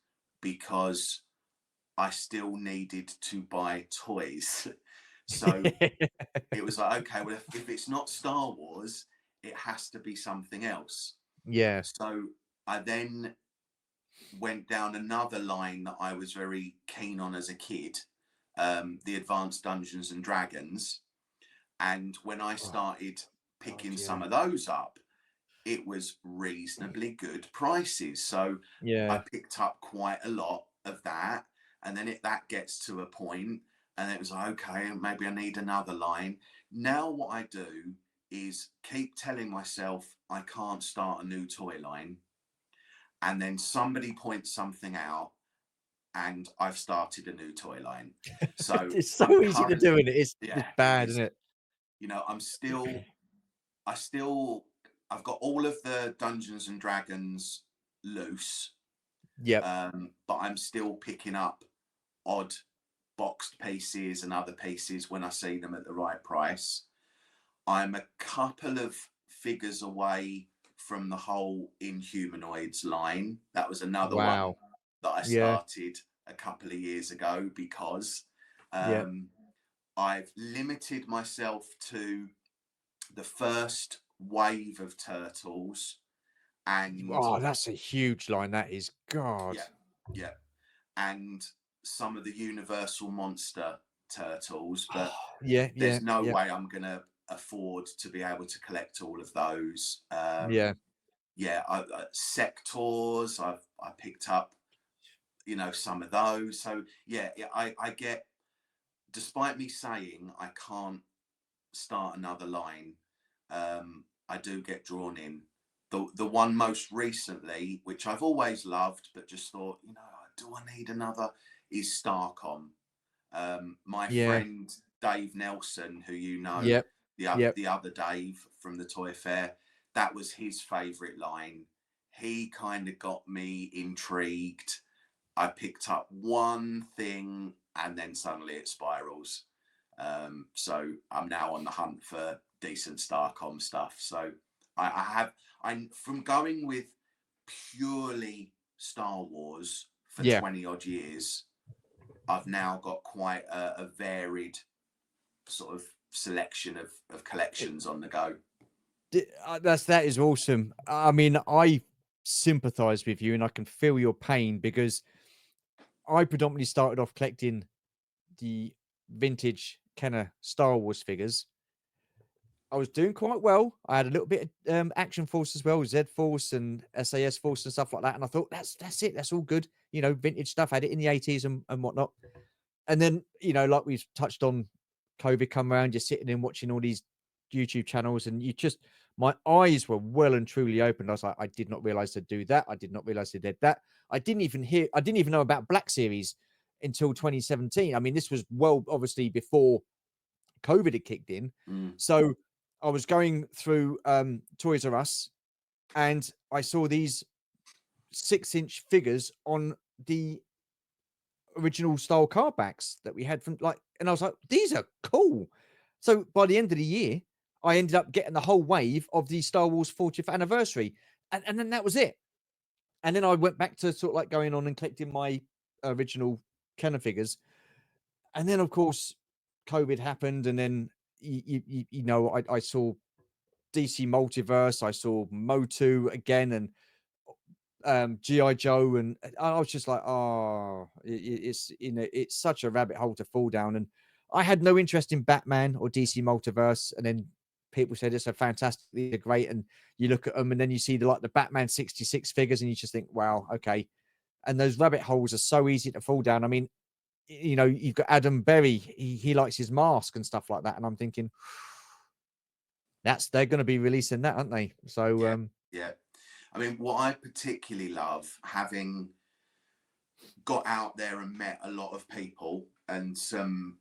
because I still needed to buy toys. So it was like, okay, well, if it's not Star Wars, it has to be something else. Yeah. So I then went down another line that I was very keen on as a kid, the Advanced Dungeons and Dragons. And when I Oh started God. picking Yeah. some of those up, it was reasonably good prices. So I Yeah. picked up quite a lot of that. And then that gets to a point, and it was like, okay, maybe I need another line. Now, what I do is keep telling myself I can't start a new toy line. And then somebody points something out, and I've started a new toy line. So It's I'm so easy to do, currently, and it's yeah, it bad, is. isn't it? I'm still I still I've got all of the Dungeons and Dragons loose, Yep. but I'm still picking up odd boxed pieces and other pieces when I see them at the right price. I'm a couple of figures away from the whole Inhumanoids line. That was another one Wow. that I Yeah. started a couple of years ago because Yeah. I've limited myself to the first wave of turtles and Oh, that's a huge line. That is. God. yeah, yeah, and some of the Universal Monster turtles, but Yeah. Yeah. there's no Yeah. way I'm gonna afford to be able to collect all of those. Yeah. Yeah, sectors. I picked up, some of those. So yeah, I get. Despite me saying I can't start another line, I do get drawn in. The one most recently, which I've always loved, but just thought, do I need another? Is Starcom. My Yeah. friend Dave Nelson, who Yep. Yep. the other Dave from the Toy Fair, that was his favourite line. He kind of got me intrigued. I picked up one thing and then suddenly it spirals. So I'm now on the hunt for decent Starcom stuff. So I'm from going with purely Star Wars for Yeah. 20 odd years. I've now got quite a varied sort of selection of collections on the go. That is awesome. I mean, I sympathize with you and I can feel your pain because I predominantly started off collecting the vintage Kenner Star Wars figures. I was doing quite well. I had a little bit of Action Force as well, Z Force and SAS Force and stuff like that. And I thought that's it. That's all good. Vintage stuff. I had it in the 80s and whatnot. And then, like we've touched on, COVID come around, you're sitting and watching all these YouTube channels, and my eyes were well and truly opened. I was like, I did not realize they'd do that. I did not realize they did that. I didn't even know about Black Series until 2017. I mean, this was well, obviously before COVID had kicked in. Mm. So I was going through Toys R Us and I saw these 6-inch figures on the original style card backs that we had and I was like, these are cool. So by the end of the year, I ended up getting the whole wave of the Star Wars 40th anniversary. And then that was it. And then I went back to sort of like going on and collecting my original Kenner figures. And then, of course, COVID happened. And then, I saw DC Multiverse. I saw Motu again. And GI Joe, and I was just like, oh, it's such a rabbit hole to fall down. And I had no interest in Batman or DC Multiverse, and then people said it's a fantastic, they're great, and you look at them, and then you see the Batman 66 figures, and you just think, wow, okay. And those rabbit holes are so easy to fall down. I mean, you've got Adam Berry, he likes his mask and stuff like that, and I'm thinking they're going to be releasing that, aren't they? So Yeah. I mean, what I particularly love, having got out there and met a lot of people and some,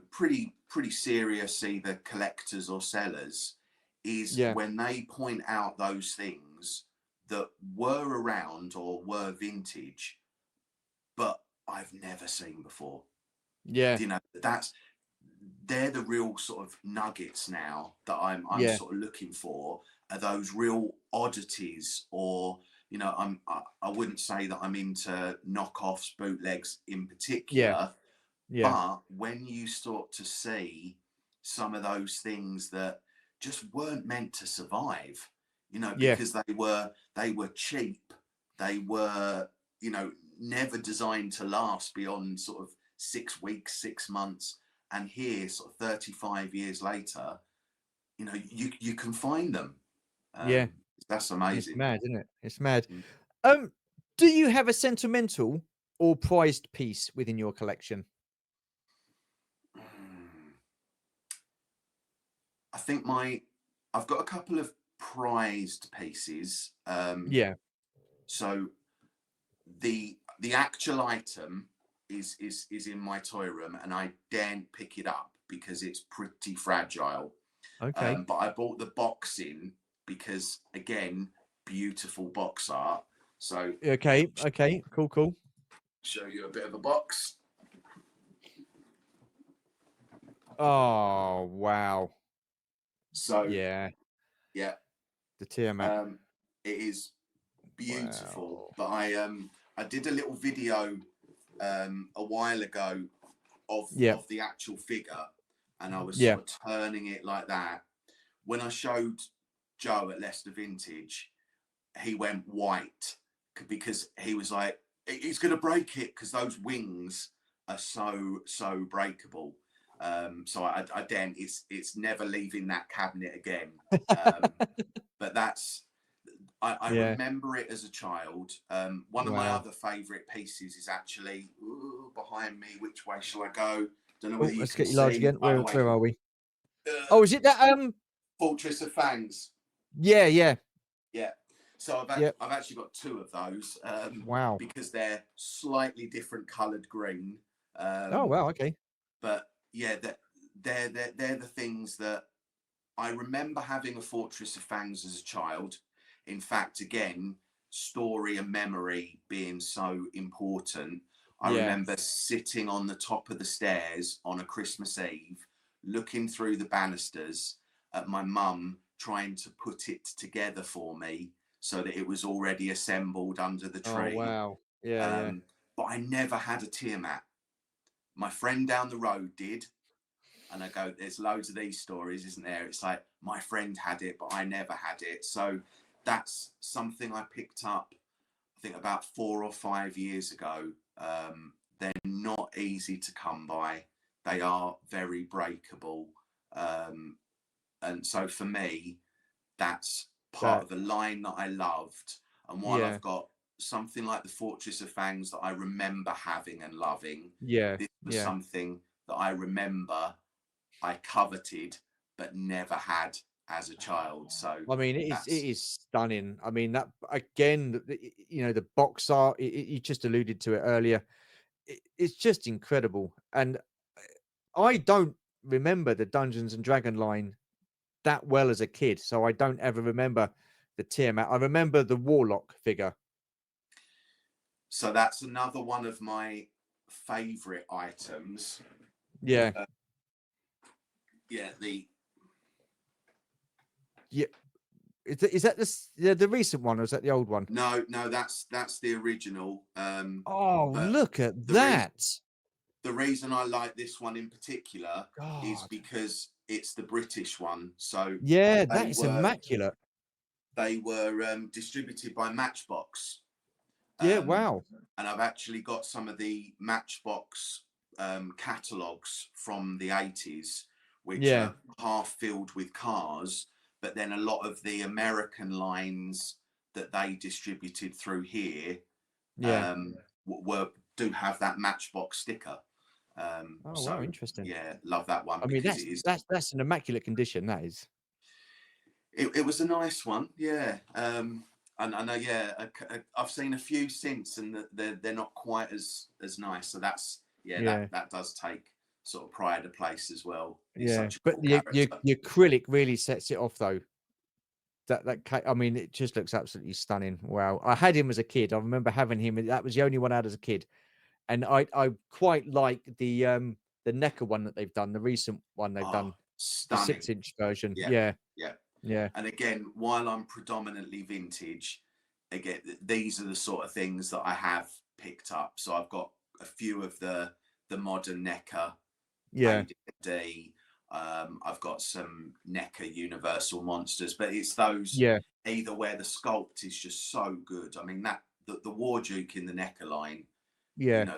pretty serious either collectors or sellers, is yeah, when they point out those things that were around or were vintage, but I've never seen before. yeah, They're the real sort of nuggets now that I'm yeah, sort of looking for, are those real oddities. Or I wouldn't say that I'm into knockoffs, bootlegs in yeah, particular, yeah, but when you start to see some of those things that just weren't meant to survive, yeah, because they were cheap, they were, never designed to last beyond sort of 6 weeks, 6 months, and here, sort of 35 years later, you can find them. yeah. That's It's amazing. mad, isn't it? It's mad. Mm. Do you have a sentimental or prized piece within your collection? I think I've got a couple of prized pieces. Yeah. So the actual item is in my toy room, and I daren't pick it up because it's pretty fragile. Okay. But I bought the box in because, again, beautiful box art. So Okay. Okay. Cool. Cool. show you a bit of a box. Oh wow. So Yeah. yeah, The Tiamat. It is beautiful. Wow. But I did a little video a while ago Yeah. of the actual figure, and I was Yeah. sort of turning it like that. When I showed Joe at Leicester Vintage, he went white because he was like, he's going to break it because those wings are so breakable. So I then it's never leaving that cabinet again. But that's I Yeah. remember it as a child. One of my Wow. other favourite pieces is actually behind me. Which way shall I go? Don't know Oh, whether you let's can get you large see. again. Oh, Where wait. are we? Oh, is it that Fortress of Fangs. Yeah, yeah. Yeah. So Yep. I've actually got two of those Wow. because they're slightly different coloured green. Oh, Um, wow, okay. but yeah, they're the things that I remember having a Fortress of Fangs as a child. In fact, again, story and memory being so important. I Yeah. remember sitting on the top of the stairs on a Christmas Eve, looking through the banisters at my mum trying to put it together for me so that it was already assembled under the Oh, tree. wow. Yeah, yeah. But I never had a Tiamat. My friend down the road did, and I go, there's loads of these stories, isn't there? It's like my friend had it, but I never had it. So that's something I picked up, I think about 4 or 5 years ago. They're not easy to come by. They are very breakable. And so for me, that's part That of a line that I loved. And while yeah. I've got something like the Fortress of Fangs that I remember having and loving, Yeah. this was Yeah. something that I remember I coveted but never had as a child. So I mean, it that's is stunning. I mean, that again, you know, the box art, you just alluded to it earlier. It's just incredible. And I don't remember the Dungeons and Dragon line that well as a kid, so I don't ever remember the Tiamat. I remember the Warlock figure. that's another one of my favorite items. Yeah. Yeah, Yeah. Is that the recent one or is that the old one? no, that's the original. Oh, But look at the re- that. the reason I like this one in particular is God. because it's the British one. So Yeah, that they is were immaculate. distributed by Matchbox. Yeah, Um, wow. and I've actually got some of the Matchbox catalogues from the 80s, which Yeah, are half filled with cars, but then a lot of the American lines that they distributed through here yeah. um, were do have that Matchbox sticker. Oh, wow, So interesting. yeah, love that one I mean, because it is. that's an immaculate condition, that is. It was a nice one, yeah. And I know, yeah, I've seen a few since, and they're not quite as nice. So that's yeah, Yeah, that does take sort of pride of place as well. He's yeah. such a But cool character. the acrylic really sets it off, though. I mean, it just looks absolutely stunning. Wow. I had him as a kid. I remember having him. That was the only one I had as a kid. And I quite like the Necker one that they've done, the recent one they've Oh, done, the stunning. 6-inch version. Yeah, Yeah, yeah. yeah, And again, while I'm predominantly vintage, again, these are the sort of things that I have picked up. So I've got a few of the modern NECA yeah, AD&D. I've got some NECA Universal Monsters, but it's those yeah, either where the sculpt is just so good. I mean, that the War Duke in the NECA line, you yeah. know,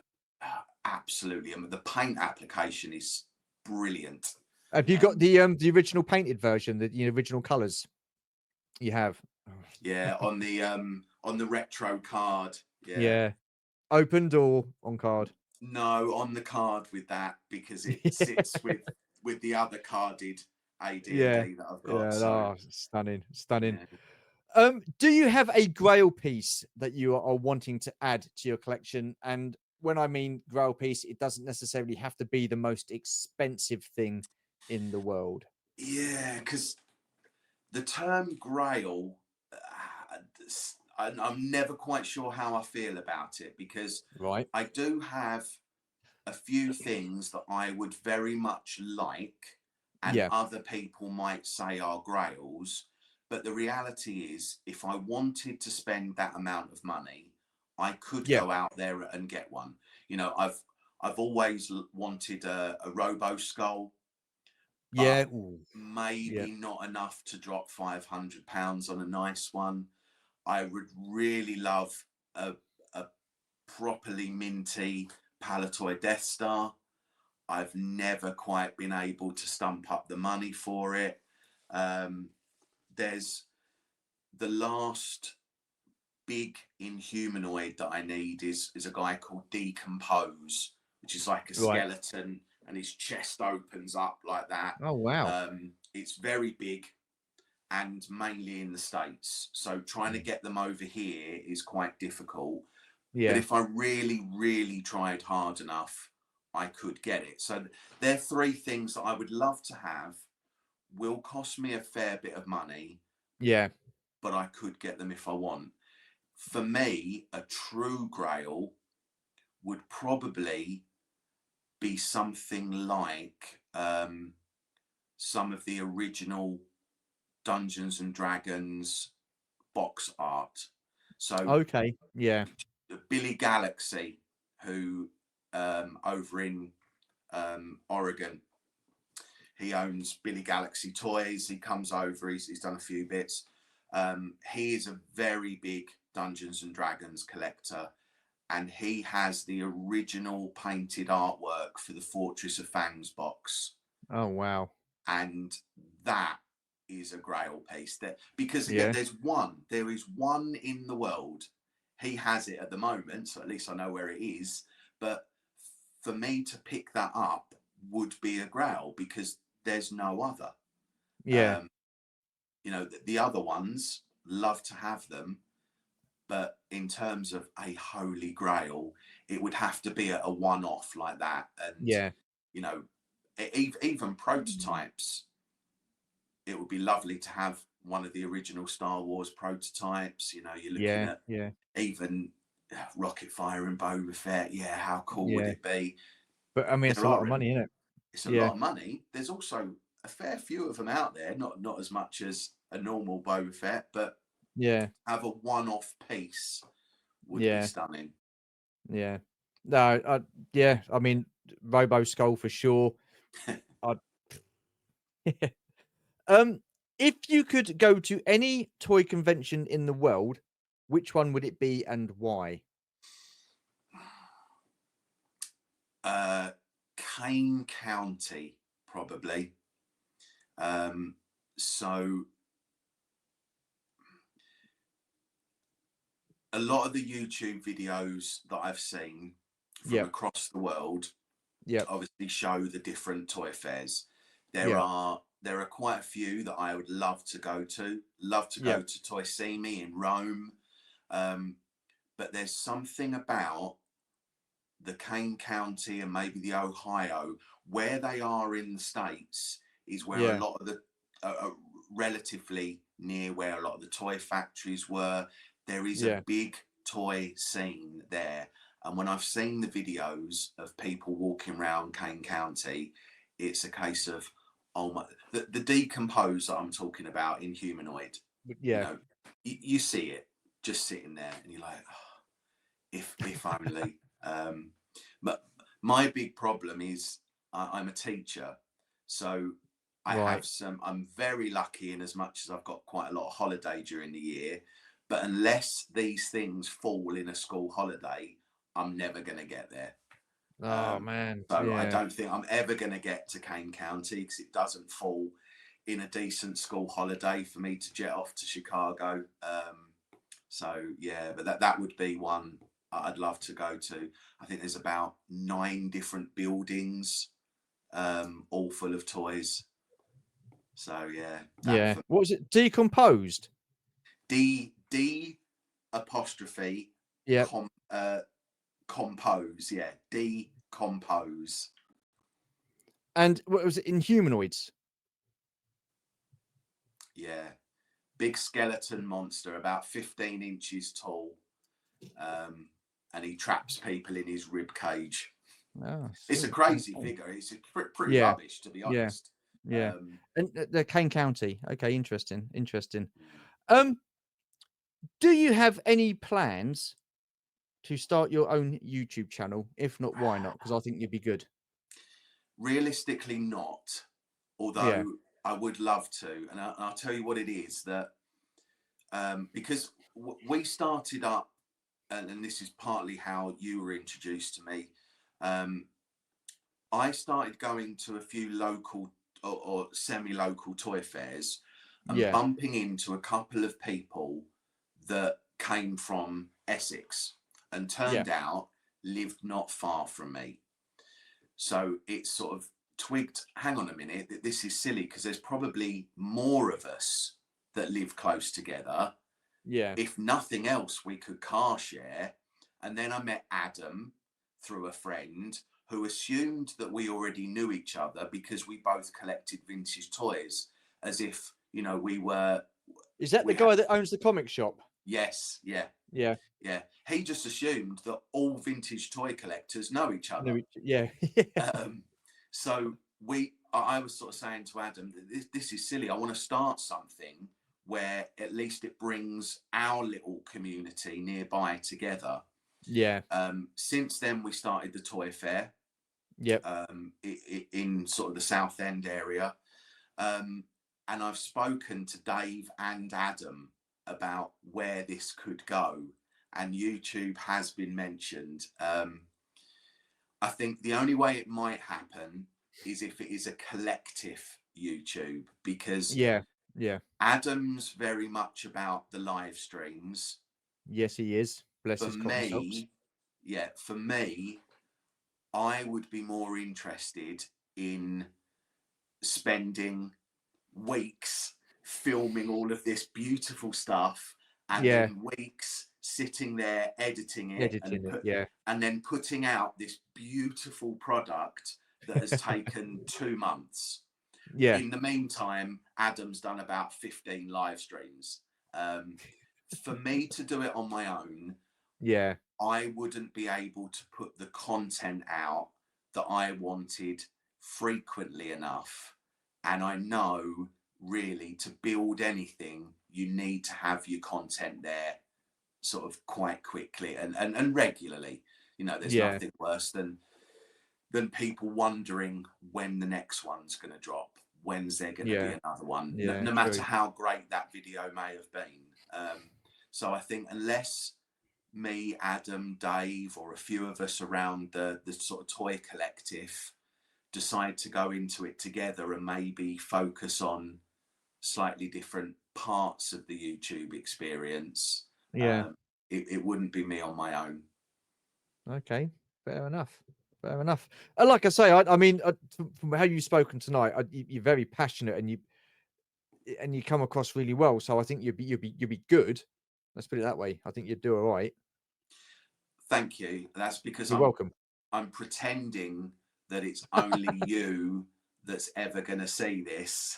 absolutely. I mean, the paint application is brilliant. Have you got Um, the original painted version, the original colors? You have. yeah, on the retro card. Yeah, Yeah. Opened or on card? no, on the card with that because it sits with the other carded Yeah. AD&D that I've got. Yeah. So Oh, stunning, stunning. yeah. Do you have a grail piece that you are wanting to add to your collection? And when I mean grail piece, it doesn't necessarily have to be the most expensive thing in the world. Yeah, because the term grail, I'm never quite sure how I feel about it because Right. I do have a few things that I would very much like, and Yeah. other people might say are grails, But the reality is, if I wanted to spend that amount of money, I could Yeah. go out there and get one. You know, I've always wanted a Robo Skull, but Yeah. Ooh, yeah. maybe not enough to drop £500 on a nice one. I would really love a properly minty Palatoy Death Star. I've never quite been able to stump up the money for it. There's the last big Inhumanoid that I need is a guy called Decompose, which is like a Right. skeleton and his chest opens up like that. Oh wow. It's very big and mainly in the States. So trying to get them over here is quite difficult. But Yeah. if I really, really tried hard enough, I could get it. So they're three things that I would love to have, will cost me a fair bit of money, Yeah. but I could get them if I want. For me, a true grail would probably be something like some of the original Dungeons and Dragons box art. So Okay. Yeah. Billy Galaxy, who over in Oregon, he owns Billy Galaxy Toys. He comes over. He's done a few bits. He is a very big Dungeons and Dragons collector, and he has the original painted artwork for the Fortress of Fangs box, Oh wow. and that is a grail piece. That because again, Yeah. there is one in the world. He has it at the moment, so at least I know where it is. But for me to pick that up would be a grail because there's no other. Yeah. Um, you know, the other ones love to have them, but in terms of a holy grail, it would have to be a one-off like that. And Yeah. you know, even prototypes, it would be lovely to have one of the original Star Wars prototypes. You know, you're looking Yeah. at Yeah. even Rocket Fire and Boba Fett. Yeah, how cool would Yeah. it be? But I mean, it's There a lot of are money, isn't it? It's a Yeah. lot of money. There's also a fair few of them out there, not as much as a normal Boba Fett, but Yeah. have a one-off piece would be Yeah. stunning. Yeah. No, yeah, I mean, Robo Skull for sure. I um, if you could go to any toy convention in the world, which one would it be and why? uh, Kane County, probably. Um, so a lot of the YouTube videos that I've seen from Yep. across the world Yep. obviously show the different toy fairs. Yeah. There are quite a few that I would love to go to. Love to go Yep. to Toy See Me in Rome, um, but there's something about the Kane County and maybe the Ohio, where they are in the States, is where a Yeah. lot of the relatively near where a lot of the toy factories were. There is a Yeah. big toy scene there. And when I've seen the videos of people walking around Kane County, it's a case of, oh my, the decompose that I'm talking about in humanoid, you Yeah. know, you see it just sitting there and you're like, oh, if only. But my big problem is I'm a teacher, so I have Right. some. I'm very lucky in as much as I've got quite a lot of holiday during the year. But unless these things fall in a school holiday, I'm never going to get there. Oh man. So I Yeah. don't think I'm ever going to get to Kane County because it doesn't fall in a decent school holiday for me to jet off to Chicago. So yeah, but that would be one I'd love to go to. I think there's about 9 different buildings, all full of toys. So yeah, that Yeah. for What was it? Decomposed? D apostrophe Yep. com compose. Yeah, decompose. And what was it in humanoids? Yeah, big skeleton monster, about 15 inches tall, and he traps people in his rib cage. Oh, It's a sweet. crazy Okay. figure. It's pretty Yeah. rubbish, to be Yeah. honest. Yeah. And the Kane County. Okay, interesting. Interesting. Mm. Um, do you have any plans to start your own YouTube channel? If not, why not? Because I think you'd be good. Realistically, not. Yeah. Although I would love to, and I'll tell you what it is that because we started up, and this is partly how you were introduced to me. Um, I started going to a few local or semi-local toy fairs and Yeah. bumping into a couple of people that came from Essex and Yeah. turned out lived not far from me. So it's sort of twigged, hang on a minute, this is silly because there's probably more of us that live close together. Yeah. If nothing else, we could car share. And then I met Adam through a friend who assumed that we already knew each other because we both collected vintage toys, as if, you know, Is that the we had, guy that owns the comic shop? yes, yeah, Yeah. yeah. He just assumed that all vintage toy collectors know each other. Yeah. Um, so I was sort of saying to Adam, this is silly. I want to start something where at least it brings our little community nearby together. Yeah. Since then, we started the toy fair Yep. in sort of the Southend area. And I've spoken to Dave and Adam about where this could go. And YouTube has been mentioned. I think the only way it might happen is if it is a collective YouTube, because Yeah. Yeah. Adam's very much about the live streams. Yes, he is. Bless For his cotton socks. me, yeah, for me, I would be more interested in spending weeks filming all of this beautiful stuff and Yeah. then weeks sitting there editing it Editing it. Yeah. and then putting out this beautiful product that has taken 2 months. Yeah. In the meantime, Adam's done about 15 live streams. For me to do it on my own, Yeah. I wouldn't be able to put the content out that I wanted frequently enough. And I know really to build anything, you need to have your content there sort of quite quickly and regularly. You know, there's Yeah. nothing worse than people wondering when the next one's going to drop, when's there going to be Yeah. another one, Yeah. no matter True. how great that video may have been. So I think unless me, Adam, Dave, or a few of us around the sort of toy collective decide to go into it together and maybe focus on slightly different parts of the YouTube experience, Yeah. um, it wouldn't be me on my own. Okay. Fair enough. Fair enough. Like I say, I mean, from how you've spoken tonight, you're very passionate and you come across really well. So I think you'd be good. Let's put it that way. I think you'd do all right. Thank you. That's because You're welcome. I'm pretending that it's only you that's ever going to see this,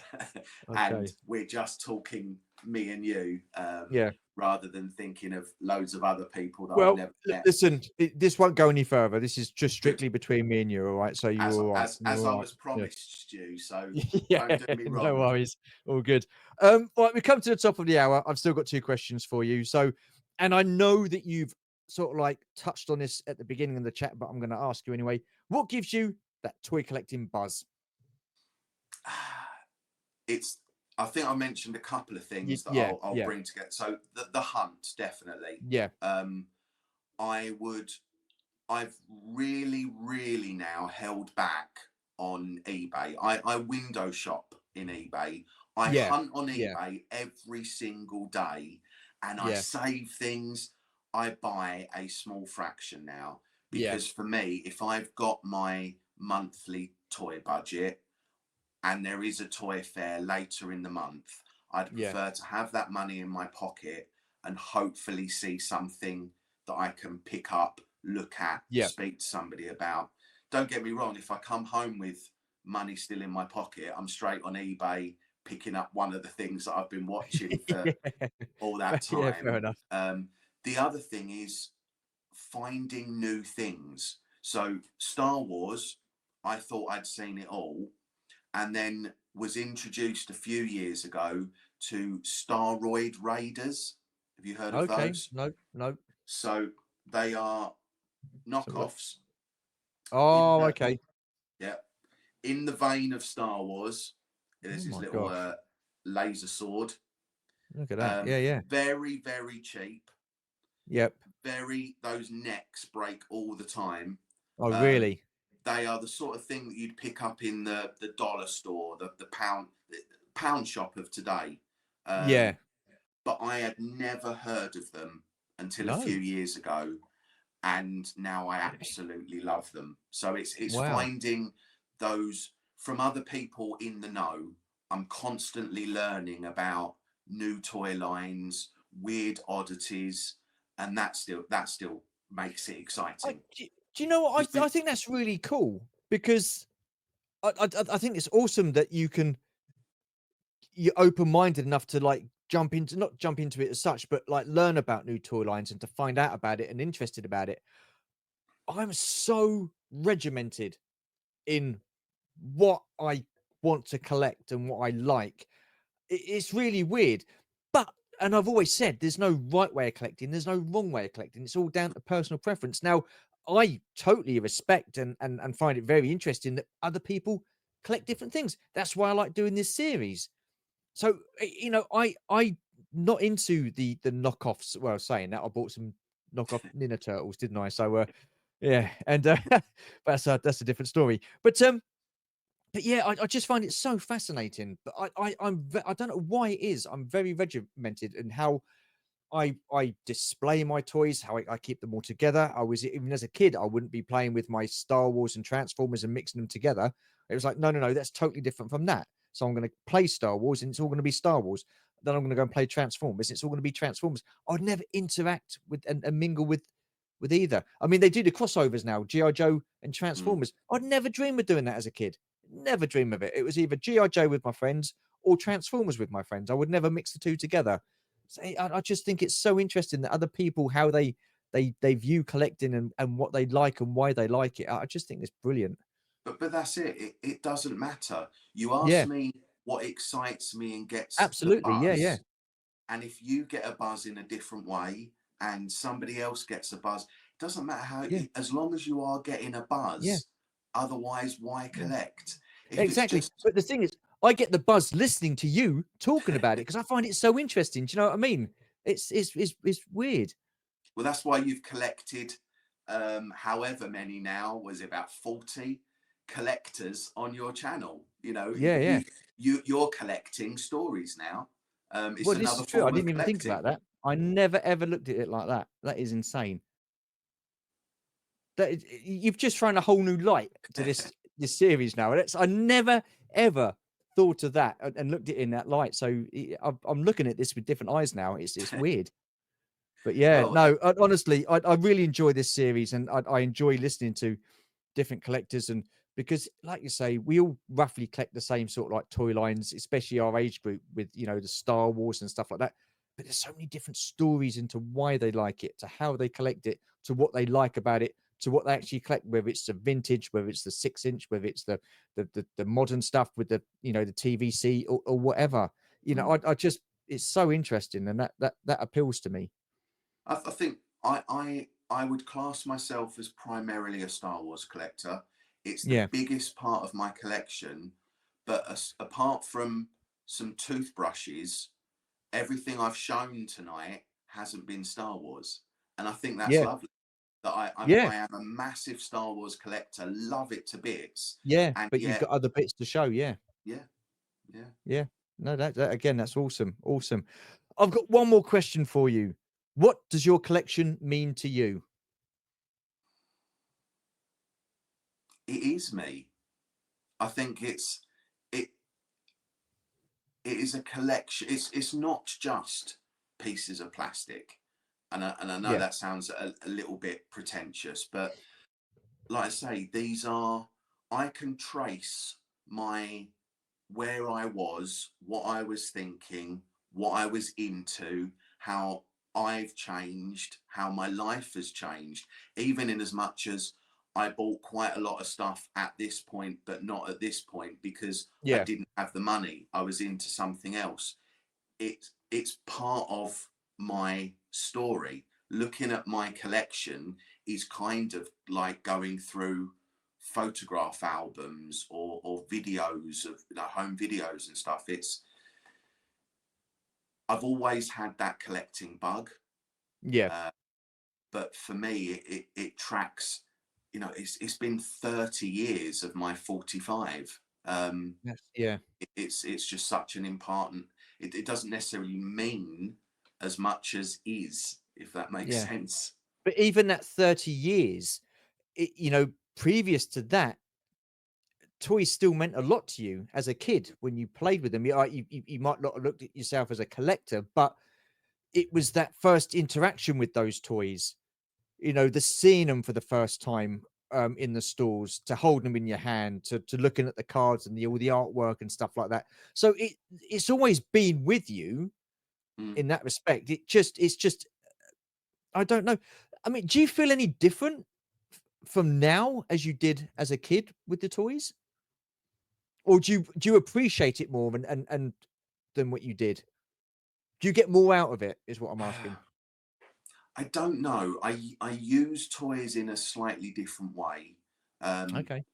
and Okay. we're just talking me and you, Yeah. rather than thinking of loads of other people that I've Well, never met. listen, this won't go any further. This is just Good, strictly between me and you. All right. So you're as all right. as You're as I all right. was Yeah. promised, Stu. So Yeah, don't do me no wrong. worries. All good. Right, we come to the top of the hour. I've still got two questions for you. So, and I know that you've sort of like touched on this at the beginning of the chat, but I'm going to ask you anyway. What gives you that toy collecting buzz? It's. I think I mentioned a couple of things that Yeah, I'll yeah, bring together. So the hunt, definitely. yeah, I would. I've really now held back on eBay. I window shop in eBay. I yeah, hunt on yeah, eBay every single day and I yeah, save things. I buy a small fraction now yeah, because for me, if I've got my monthly toy budget and there is a toy fair later in the month, I'd yeah, prefer to have that money in my pocket and hopefully see something that I can pick up, look at, yeah. speak to somebody about. Don't get me wrong, if I come home with money still in my pocket, I'm straight on eBay picking up one of the things that I've been watching for Yeah, all that yeah, fair time. enough. The other thing is finding new things. So, Star Wars, I thought I'd seen it all. And then was introduced a few years ago to Staroid Raiders. Have you heard of Okay. those? No, no. So they are Let's have a look. knockoffs in Oh, the, okay. yeah, in the vein of Star Wars. Oh There's his my little gosh. laser sword. Look at that. Yeah, yeah. Very, very cheap. Yep. Very, those necks break all the time. Oh, Um, really? they are the sort of thing that you'd pick up in the dollar store, the pound shop of today. Yeah. Um, but I had never heard of them until a No. few years ago, and now I absolutely love them. So it's Wow. finding those from other people in the know. I'm constantly learning about new toy lines, weird oddities, and that still makes it I, exciting. do you know what? Because I think that's really cool because I think it's awesome that you're open minded enough to like jump into not jump into it as such, but like learn about new toy lines and to find out about it and interested about it. I'm so regimented in what I want to collect and what I like. It's really weird, but and I've always said there's no right way of collecting, there's no wrong way of collecting. It's all down to personal preference. Now, I totally respect and find it very interesting that other people collect different things. That's why I like doing this series. So, I not into the knockoffs. Well, saying that, I bought some knockoff Ninja Turtles, didn't I? So, yeah, and that's a different story. But yeah, I just find it so fascinating. But I don't know why it is. I'm very regimented in how I display my toys, how I keep them all together. I was even as a kid, I wouldn't be playing with my Star Wars and Transformers and mixing them together. It was like, no, no, no, that's totally different from that. So I'm going to play Star Wars, and it's all going to be Star Wars. Then I'm going to go and play Transformers. It's all going to be Transformers. I'd never interact with and mingle with either. I mean, they do the crossovers now, GI Joe and mm, Transformers. I'd never dream of doing that as a kid. Never dream of it. It was either GI Joe with my friends or Transformers with my friends. I would never mix the two together. So I just think it's so interesting that other people how they view collecting and what they like and why they like it. I just think it's brilliant. but that's it. It doesn't matter. You ask Yeah, me what excites me and gets the absolutely. Yeah, yeah, buzz, and if you get a buzz in a different way and somebody else gets a buzz, it doesn't matter how, yeah, as long as you are getting a yeah, buzz. Otherwise, why yeah. collect? If it's Exactly. just, But the thing is, I get the buzz listening to you talking about it because I find it so interesting. Do you know what I mean? It's weird. well, that's why you've collected however many now, was it about 40 collectors on your channel? You know, Yeah, yeah. you're collecting stories now. It's Well, this another is true. I form of didn't even think collecting. about that. I never ever looked at it like that. That is insane. That is, you've just thrown a whole new light to this series now. And it's I never ever thought of that and looked at it in that light. So I'm looking at this with different eyes now. It's weird. But yeah, Well, no, honestly, I really enjoy this series and I enjoy listening to different collectors and because like you say we all roughly collect the same sort of like toy lines, especially our age group with the Star Wars and stuff like that, but there's so many different stories into why they like it, to how they collect it, to what they like about it, to what they actually collect, whether it's the vintage, whether it's the 6 inch, whether it's the modern stuff with the the TVC or whatever. mm, I just it's so interesting and that appeals to me. I think I would class myself as primarily a Star Wars collector. It's the Yeah, biggest part of my collection, but apart from some toothbrushes, everything I've shown tonight hasn't been Star Wars, and I think that's yeah, lovely. That yeah, I am a massive Star Wars collector, love it to bits, yeah, and but you've yet, got other bits to show. Yeah, yeah, yeah, yeah. No, that again, that's awesome. Awesome. I've got one more question for you. What does your collection mean to you? it is me. I think it it is a collection. It's not just pieces of plastic, and I know Yeah, that sounds a little bit pretentious, but like I say, these are, I can trace my, where I was, what I was thinking, what I was into, how I've changed, how my life has changed, even in as much as I bought quite a lot of stuff at this point, but not at this point because I Yeah. didn't have the money. I was into something else. It's part of my story. Looking at my collection is kind of like going through photograph albums or videos of, you know, home videos and stuff. I've always had that collecting bug. Yeah. Uh, but for me, it tracks. You know, it's been 30 years of my 45. Yes. Yeah. It's just such an important. It doesn't necessarily mean as much as is, if that makes Yeah. sense. But even that 30 years, previous to that, toys still meant a lot to you as a kid when you played with them. You might not have looked at yourself as a collector, but it was that first interaction with those toys, the seeing them for the first time in the stores, to holding them in your hand, to looking at the cards and all the artwork and stuff like that. So it's always been with you Mm. in that respect. It's just I don't know. I mean, do you feel any different from now as you did as a kid with the toys? Or do you appreciate it more and than what you did? Do you get more out of it, is what I'm asking? I don't know. I use toys in a slightly different way. Um, Okay.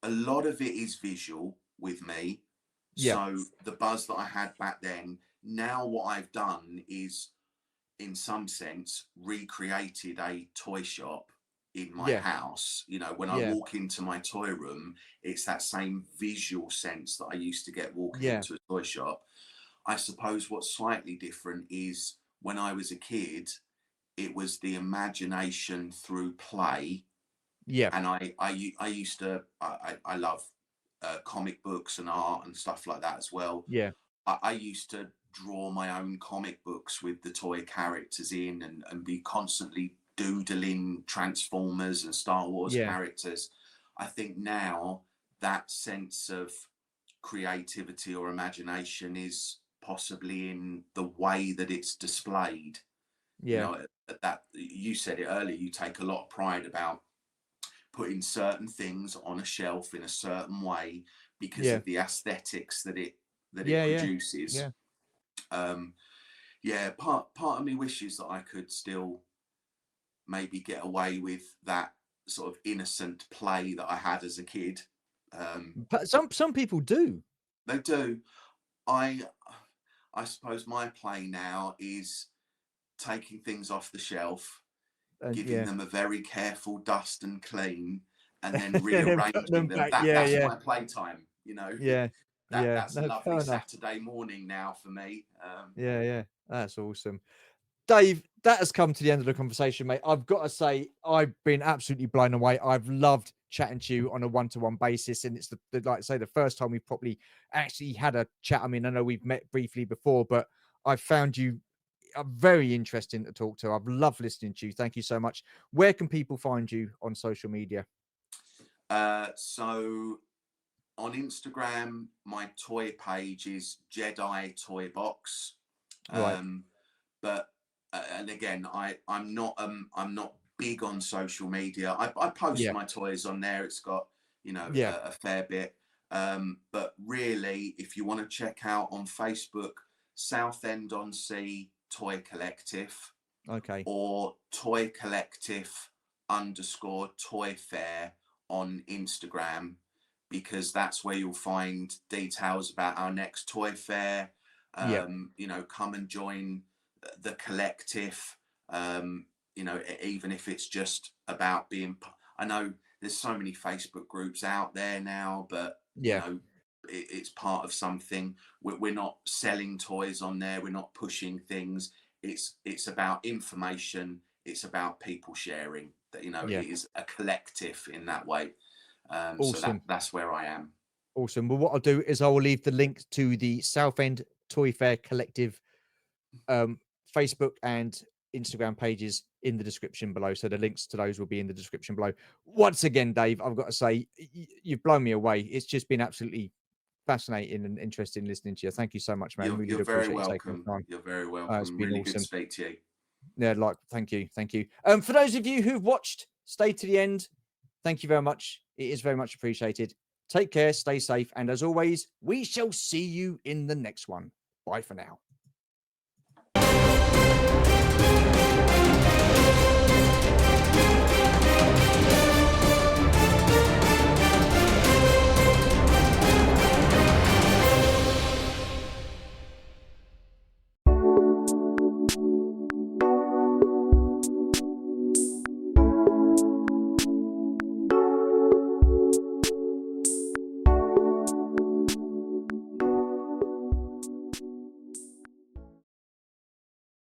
a lot of it is visual with me. Yeah. So the buzz that I had back then, now what I've done is, in some sense, recreated a toy shop in my Yeah. house. You know, when I Yeah. walk into my toy room, it's that same visual sense that I used to get walking Yeah. into a toy shop. I suppose what's slightly different is when I was a kid, it was the imagination through play. Yeah. And I used to, I love comic books and art and stuff like that as well. Yeah. I used to draw my own comic books with the toy characters in, and be constantly doodling Transformers and Star Wars Yeah. characters. I think now that sense of creativity or imagination is possibly in the way that it's displayed. You Yeah. know, that you said it earlier, you take a lot of pride about putting certain things on a shelf in a certain way because Yeah. of the aesthetics that it Yeah. Yeah. produces. Yeah. Um, yeah, part of me wishes that I could still maybe get away with that sort of innocent play that I had as a kid. But some people do. They do. I I suppose my play now is taking things off the shelf, And giving yeah. them a very careful dust and clean, and then And then putting rearranging them them. back. That Yeah. that's Yeah. my playtime. You know, Yeah. Yeah. that's a No, lovely fair enough. Saturday morning now for me. Yeah. Yeah. That's awesome. Dave, that has come to the end of the conversation, mate. I've got to say, I've been absolutely blown away. I've loved chatting to you on a one-to-one basis, and it's like I say, the first time we've probably actually had a chat. I mean, I know we've met briefly before, but I found you very interesting to talk to. I've loved listening to you. Thank you so much. Where can people find you on social media? So on Instagram, my toy page is Jedi Toy Box. Right. Um, but and again, I'm not big on social media. I post Yeah. my toys on there. It's got, you know, Yeah. a fair bit. But really, if you want to check out on Facebook, Southend-On-Sea Toy Collective, Okay. or Toy Collective underscore Toy Fair on Instagram, because that's where you'll find details about our next toy fair. Yeah. You know, come and join the collective. You know, even if it's just about being, I know there's so many Facebook groups out there now, but you Yeah. know, it's part of something. We're not selling toys on there. We're not pushing things. It's about information. It's about people sharing. That, you know, it Yeah. is a collective in that way. So Awesome. that's where I am. Awesome. Well, what I'll do is I will leave the link to the Southend Toy Fair Collective um, Facebook and Instagram pages in the description below. So the links to those will be in the description below. Once again, Dave, I've got to say, you've blown me away. It's just been absolutely fascinating and interesting listening to you. Thank you so much, man. Really You're do very appreciate you taking welcome. the time. You're very It's welcome. been Really good to awesome. speak to you. Yeah, like, thank you. Thank you. For those of you who've watched, stay to the end. Thank you very much. It is very much appreciated. Take care, stay safe, and as always, we shall see you in the next one. Bye for now.